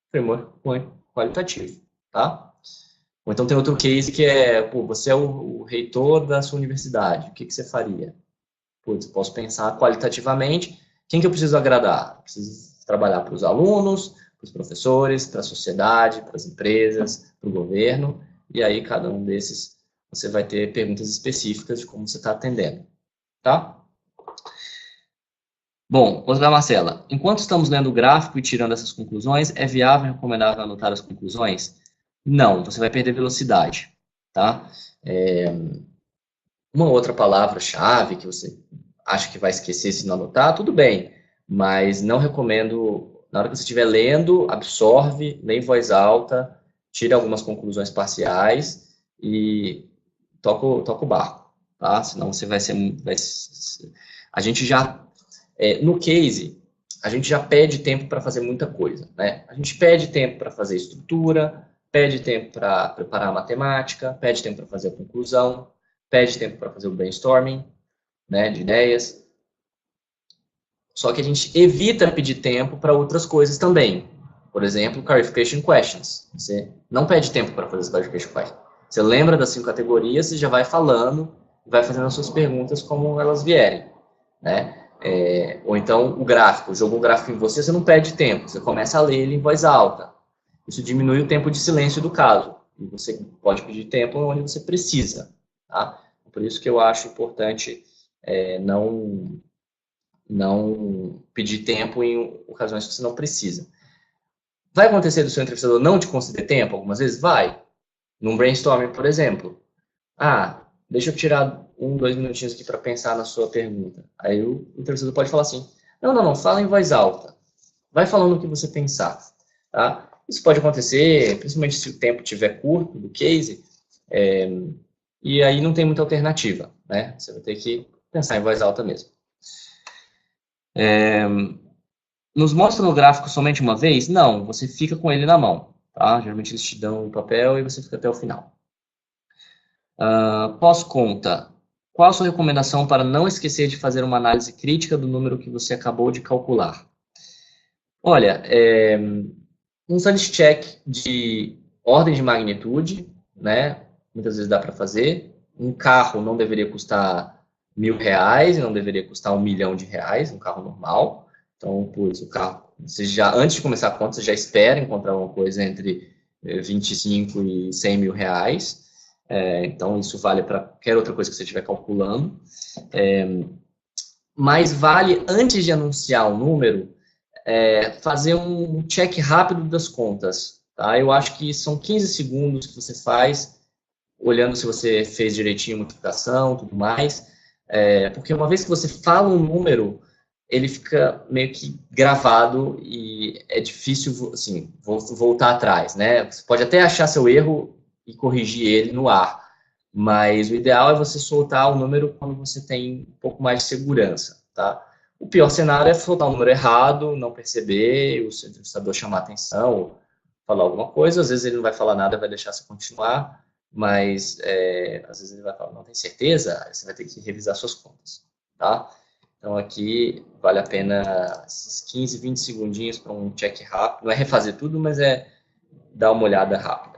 Framework qualitativo, tá? Ou então tem outro case que você é o reitor da sua universidade. O que você faria? Putz, posso pensar qualitativamente. Quem que eu preciso agradar? Eu preciso trabalhar para os alunos, para os professores, para a sociedade, para as empresas, para o governo. E aí, cada um desses, você vai ter perguntas específicas de como você está atendendo. Tá? Bom, outra Marcela. Enquanto estamos lendo o gráfico e tirando essas conclusões, é viável e recomendável anotar as conclusões? Não, você vai perder velocidade. Tá? Uma outra palavra-chave que você acha que vai esquecer se não anotar, tudo bem. mas não recomendo, na hora que você estiver lendo, absorve, lê em voz alta, tira algumas conclusões parciais e toca o barco, tá? Senão você a gente já, no case, a gente já pede tempo para fazer muita coisa, né? A gente pede tempo para fazer estrutura, pede tempo para preparar a matemática, pede tempo para fazer a conclusão, pede tempo para fazer o brainstorming, né, de ideias. Só que a gente evita pedir tempo para outras coisas também. Por exemplo, clarification questions. Você não pede tempo para fazer as clarification questions. Você lembra das 5 categorias e já vai falando, vai fazendo as suas perguntas como elas vierem, né? Ou então o gráfico, jogou o gráfico em você, você não perde tempo, você começa a ler ele em voz alta. Isso diminui o tempo de silêncio do caso. E você pode pedir tempo onde você precisa, tá? Por isso que eu acho importante não pedir tempo em ocasiões que você não precisa. Vai acontecer do seu entrevistador não te conceder tempo? Algumas vezes vai. Num brainstorming, por exemplo. Deixa eu tirar 2 minutinhos aqui para pensar na sua pergunta. Aí o entrevistador pode falar assim, não, fala em voz alta. Vai falando o que você pensar. Tá? Isso pode acontecer, principalmente se o tempo estiver curto do case, e aí não tem muita alternativa, né? Você vai ter que pensar em voz alta mesmo. Nos mostra no gráfico somente uma vez? Não, você fica com ele na mão. Tá? Geralmente eles te dão um papel e você fica até o final. Pós-conta. Qual a sua recomendação para não esquecer de fazer uma análise crítica do número que você acabou de calcular? Olha, um sanity check de ordem de magnitude, né? Muitas vezes dá para fazer. Um carro não deveria custar R$1.000 e não deveria custar R$1.000.000, um carro normal. Então, o carro, você já, antes de começar a conta, você já espera encontrar uma coisa entre 25 e 100 mil reais. Então, isso vale para qualquer outra coisa que você estiver calculando. Mas vale, antes de anunciar o número, fazer um check rápido das contas. Tá? Eu acho que são 15 segundos que você faz, olhando se você fez direitinho a multiplicação, tudo mais. Porque uma vez que você fala um número, ele fica meio que gravado e é difícil, assim, voltar atrás, né? Você pode até achar seu erro e corrigir ele no ar, mas o ideal é você soltar o número quando você tem um pouco mais de segurança, tá? O pior cenário é soltar o número errado, não perceber, o seu entrevistador chamar atenção, falar alguma coisa, às vezes ele não vai falar nada, vai deixar você continuar, mas às vezes ele vai falar, não tem certeza, aí você vai ter que revisar suas contas, tá? Então aqui vale a pena esses 15, 20 segundinhos para um check rápido, não é refazer tudo, mas dar uma olhada rápida.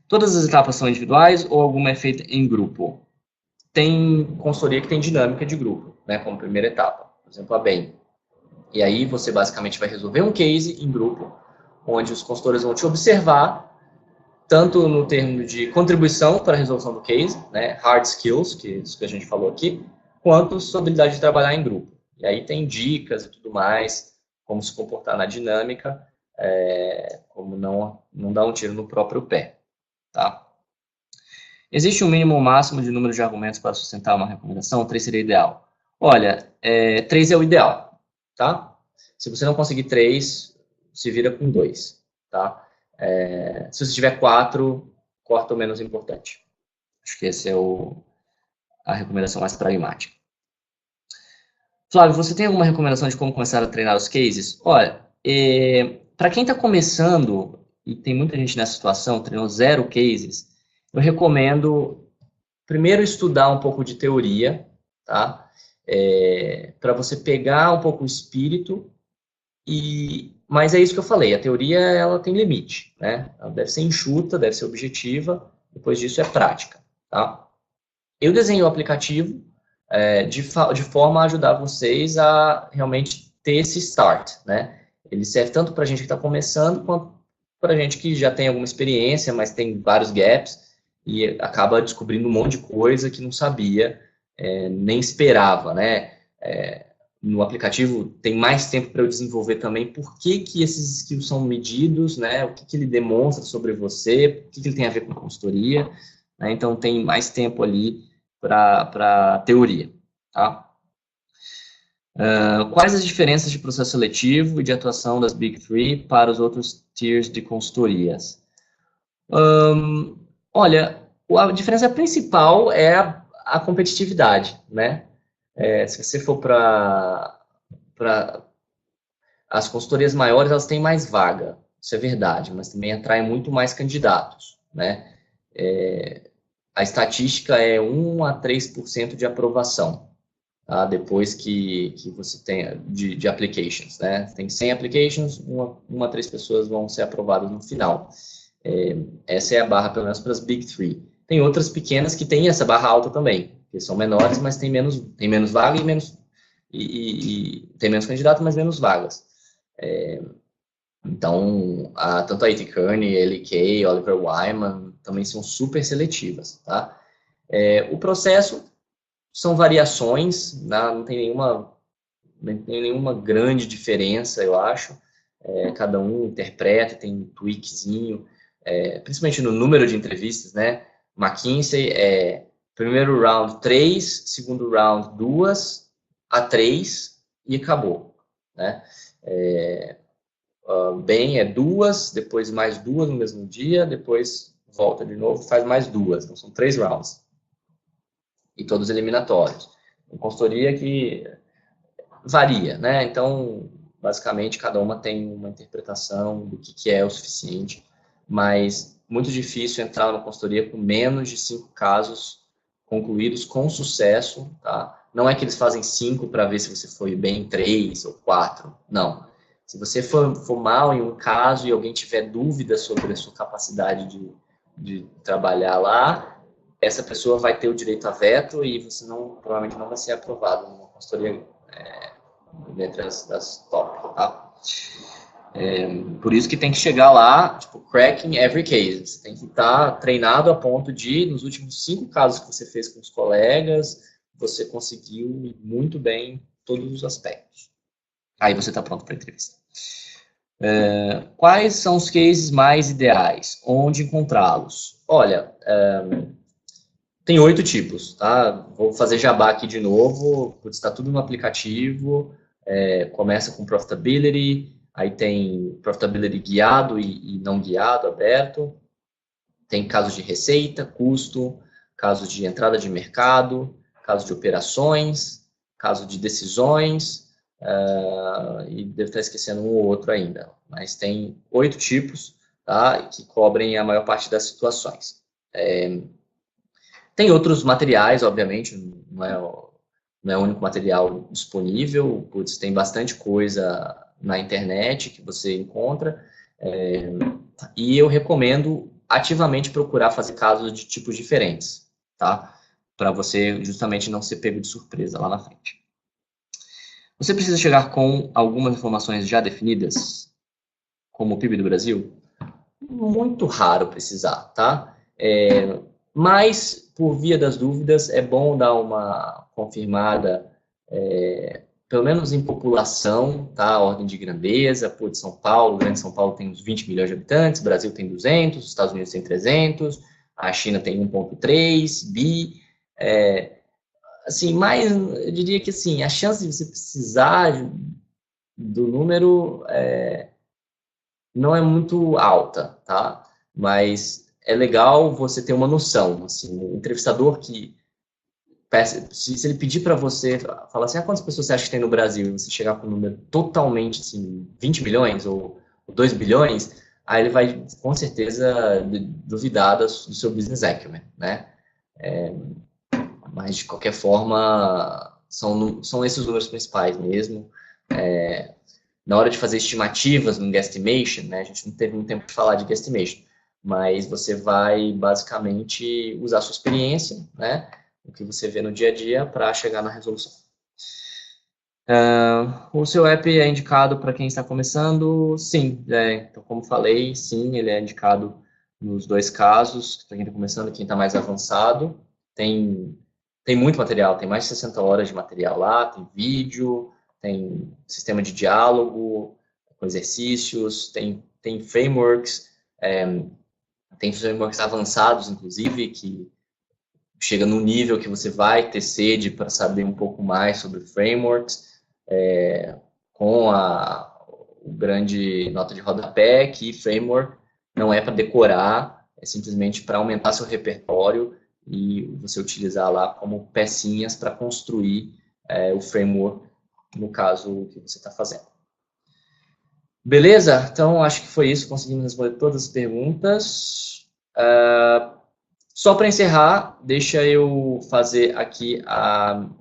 Todas as etapas são individuais ou alguma é feita em grupo? Tem consultoria que tem dinâmica de grupo, né, como primeira etapa, por exemplo, a BEM. E aí você basicamente vai resolver um case em grupo, onde os consultores vão te observar, tanto no termo de contribuição para a resolução do case, né, hard skills, que é isso que a gente falou aqui, quanto sua habilidade de trabalhar em grupo. E aí tem dicas e tudo mais, como se comportar na dinâmica, como não dar um tiro no próprio pé. Tá? Existe um mínimo ou máximo de número de argumentos para sustentar uma recomendação? 3 seria ideal. Olha, 3 é o ideal, tá? Se você não conseguir 3, se vira com 2, tá? Se você tiver 4, corta o menos importante. Acho que essa é a recomendação mais pragmática. Flávio, você tem alguma recomendação de como começar a treinar os cases? Olha, para quem está começando, e tem muita gente nessa situação, treinou 0 cases, eu recomendo primeiro estudar um pouco de teoria, tá? Para você pegar um pouco o espírito, mas é isso que eu falei, a teoria ela tem limite, né? Ela deve ser enxuta, deve ser objetiva, depois disso é prática, tá? Eu desenhei o aplicativo de forma a ajudar vocês a realmente ter esse start, né? Ele serve tanto para a gente que está começando, quanto para a gente que já tem alguma experiência, mas tem vários gaps, e acaba descobrindo um monte de coisa que não sabia, nem esperava, né? No aplicativo tem mais tempo para eu desenvolver também por que esses skills são medidos, né? O que ele demonstra sobre você, o que ele tem a ver com consultoria, né? Então tem mais tempo ali para teoria, tá? Quais as diferenças de processo seletivo e de atuação das Big Three para os outros tiers de consultorias? Olha, a diferença principal é a competitividade, né? Se você for para as consultorias maiores, elas têm mais vaga, isso é verdade, mas também atraem muito mais candidatos, né? A estatística é 1 a 3% de aprovação, tá? Depois que você tem de applications, né? Tem 100 applications, 1 a 3 pessoas vão ser aprovadas no final. Essa é a barra, pelo menos, para as Big Three. Tem outras pequenas que têm essa barra alta também, que são menores, mas tem menos vaga e tem menos candidato, mas menos vagas. Então, tanto a IT Kearney, LK, Oliver Wyman, também são super seletivas, tá? O processo são variações, não tem nenhuma grande diferença, eu acho. Cada um interpreta, tem um tweakzinho, principalmente no número de entrevistas, né? McKinsey primeiro round 3, segundo round 2 a 3 e acabou, né? Bem 2, depois mais 2 no mesmo dia, depois volta de novo, faz mais 2, então são 3 rounds. E todos eliminatórios. Uma consultoria que varia, né? Então, basicamente, cada uma tem uma interpretação do que é o suficiente, mas muito difícil entrar numa consultoria com menos de 5 casos concluídos com sucesso, tá? Não é que eles fazem 5 para ver se você foi bem em 3 ou 4, não. Se você for mal em um caso e alguém tiver dúvida sobre a sua capacidade de trabalhar lá, essa pessoa vai ter o direito a veto e você provavelmente não vai ser aprovado numa consultoria dentre das top, tá? Por isso que tem que chegar lá, tipo, cracking every case. Você tem que estar treinado a ponto de, nos últimos 5 casos que você fez com os colegas, você conseguiu ir muito bem todos os aspectos. Aí você está pronto para a entrevista. Quais são os cases mais ideais? Onde encontrá-los? Olha, tem 8 tipos, tá? Vou fazer jabá aqui de novo, está tudo no aplicativo. Começa com profitability, aí tem profitability guiado e não guiado, aberto. Tem casos de receita, custo, casos de entrada de mercado, casos de operações, caso de decisões, e devo estar esquecendo um ou outro ainda, mas tem 8 tipos, tá, que cobrem a maior parte das situações. Tem outros materiais, obviamente, não é o único material disponível, tem bastante coisa na internet que você encontra, e eu recomendo ativamente procurar fazer casos de tipos diferentes, tá? Para você justamente não ser pego de surpresa lá na frente. Você precisa chegar com algumas informações já definidas, como o PIB do Brasil? Muito raro precisar, tá? Mas, por via das dúvidas, é bom dar uma confirmada, pelo menos em população, tá? Ordem de grandeza, de São Paulo, Grande São Paulo tem uns 20 milhões de habitantes, Brasil tem 200, os Estados Unidos tem 300, a China tem 1,3 bi, assim, mas eu diria que assim, a chance de você precisar do número não é muito alta, tá? Mas é legal você ter uma noção, assim, o entrevistador que se ele pedir para você, falar assim, quantas pessoas você acha que tem no Brasil, e você chegar com um número totalmente, assim, 20 milhões ou 2 bilhões, aí ele vai, com certeza, duvidar do seu business acumen, né? Mas, de qualquer forma, são esses os números principais mesmo. Na hora de fazer estimativas no guesstimation, né, a gente não teve muito tempo de falar de guesstimation, mas você vai, basicamente, usar a sua experiência, né, o que você vê no dia a dia, para chegar na resolução. O seu app é indicado para quem está começando? Sim. Então, como falei, sim, ele é indicado nos 2 casos, para quem está começando e quem está mais avançado. Tem muito material, tem mais de 60 horas de material lá, tem vídeo, tem sistema de diálogo, com exercícios, tem frameworks, tem frameworks avançados, inclusive, que chega no nível que você vai ter sede para saber um pouco mais sobre frameworks. com o grande nota de rodapé, que framework não é para decorar, é simplesmente para aumentar seu repertório e você utilizar lá como pecinhas para construir o framework, no caso que você está fazendo. Beleza? Então, acho que foi isso. Conseguimos responder todas as perguntas. Só para encerrar, deixa eu fazer aqui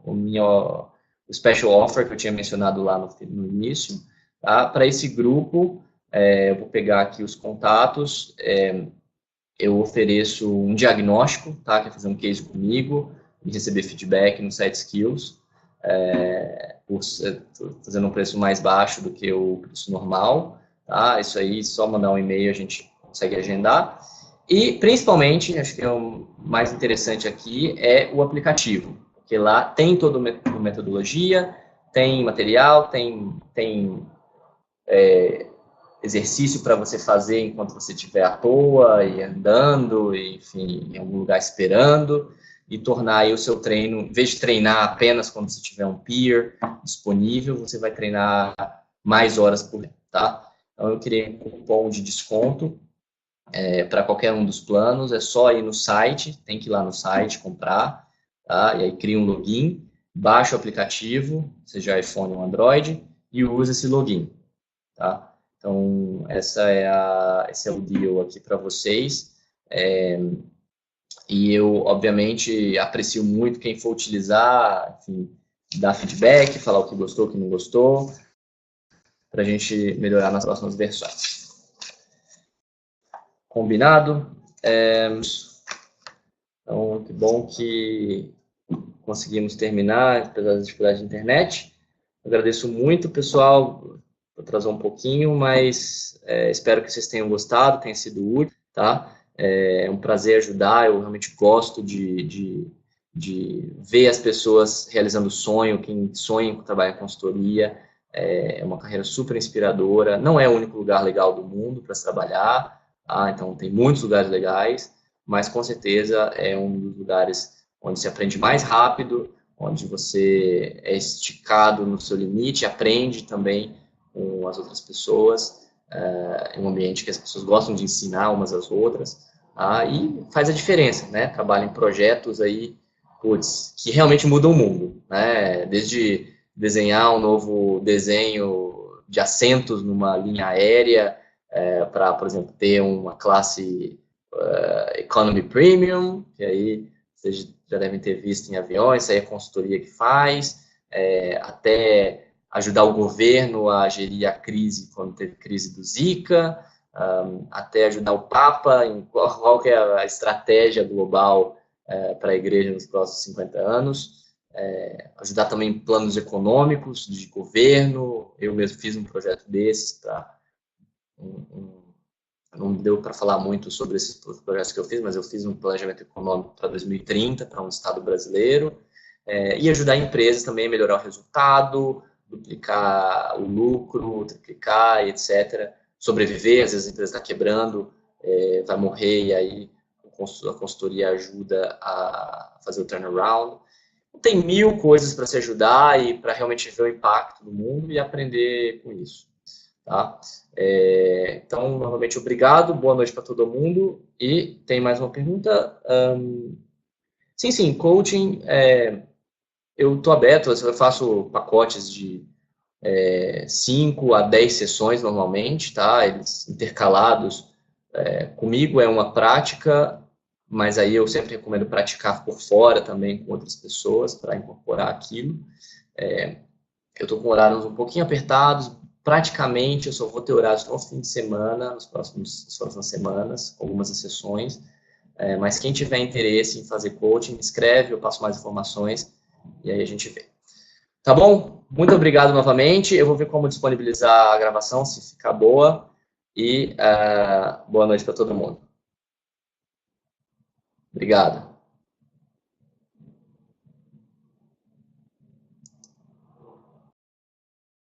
o special offer que eu tinha mencionado lá no início. Tá? Para esse grupo, eu vou pegar aqui os contatos. Eu ofereço um diagnóstico, tá? Quer fazer um case comigo e receber feedback no Site Skills, fazendo um preço mais baixo do que o preço normal, tá? Isso aí, só mandar um e-mail a gente consegue agendar. E, principalmente, acho que é o mais interessante aqui, é o aplicativo, porque lá tem toda a metodologia, tem material, tem exercício para você fazer enquanto você estiver à toa e andando, e, enfim, em algum lugar esperando, e tornar aí o seu treino, em vez de treinar apenas quando você tiver um peer disponível, você vai treinar mais horas por dia, tá? Então, eu criei um cupom de desconto para qualquer um dos planos, é só ir no site, tem que ir lá no site comprar, tá? E aí cria um login, baixa o aplicativo, seja iPhone ou Android, e usa esse login, tá? Então, esse é o deal aqui para vocês. E eu, obviamente, aprecio muito quem for utilizar, enfim, dar feedback, falar o que gostou, o que não gostou, para a gente melhorar nas próximas versões. Combinado? Então, que bom que conseguimos terminar, apesar das dificuldades de internet. Agradeço muito, pessoal. Atrasou um pouquinho, mas espero que vocês tenham gostado, tenha sido útil, tá? É um prazer ajudar, eu realmente gosto de ver as pessoas realizando sonho, quem sonha em trabalhar em consultoria, é uma carreira super inspiradora, não é o único lugar legal do mundo para se trabalhar, tá? Então tem muitos lugares legais, mas com certeza é um dos lugares onde se aprende mais rápido, onde você é esticado no seu limite, aprende também com as outras pessoas, em um ambiente que as pessoas gostam de ensinar umas às outras, e faz a diferença, né? Trabalha em projetos aí, que realmente mudam o mundo, né? Desde desenhar um novo desenho de assentos numa linha aérea, para, por exemplo, ter uma classe Economy Premium, que aí vocês já devem ter visto em aviões, isso aí é a consultoria que faz, até ajudar o governo a gerir a crise, quando teve crise do Zika, até ajudar o Papa em qual que é a estratégia global para a igreja nos próximos 50 anos, ajudar também em planos econômicos de governo. Eu mesmo fiz um projeto desses, não deu para falar muito sobre esses projetos que eu fiz, mas eu fiz um planejamento econômico para 2030, para um estado brasileiro, e ajudar empresas também a melhorar o resultado, duplicar o lucro, triplicar, etc. Sobreviver, às vezes a empresa está quebrando, vai morrer, e aí a consultoria ajuda a fazer o turnaround. Tem mil coisas para se ajudar e para realmente ver o impacto do mundo e aprender com isso. Tá? Então, novamente, obrigado, boa noite para todo mundo. E tem mais uma pergunta? Sim, coaching, eu estou aberto, eu faço pacotes de 5 a 10 sessões normalmente, tá? Eles intercalados. Comigo é uma prática, mas aí eu sempre recomendo praticar por fora também com outras pessoas para incorporar aquilo. Eu estou com horários um pouquinho apertados, praticamente eu só vou ter horários no fim de semana, nas próximas semanas, algumas exceções, mas quem tiver interesse em fazer coaching, escreve, eu passo mais informações e aí a gente vê. Tá bom? Muito obrigado novamente, eu vou ver como disponibilizar a gravação, se ficar boa, e boa noite para todo mundo. Obrigado.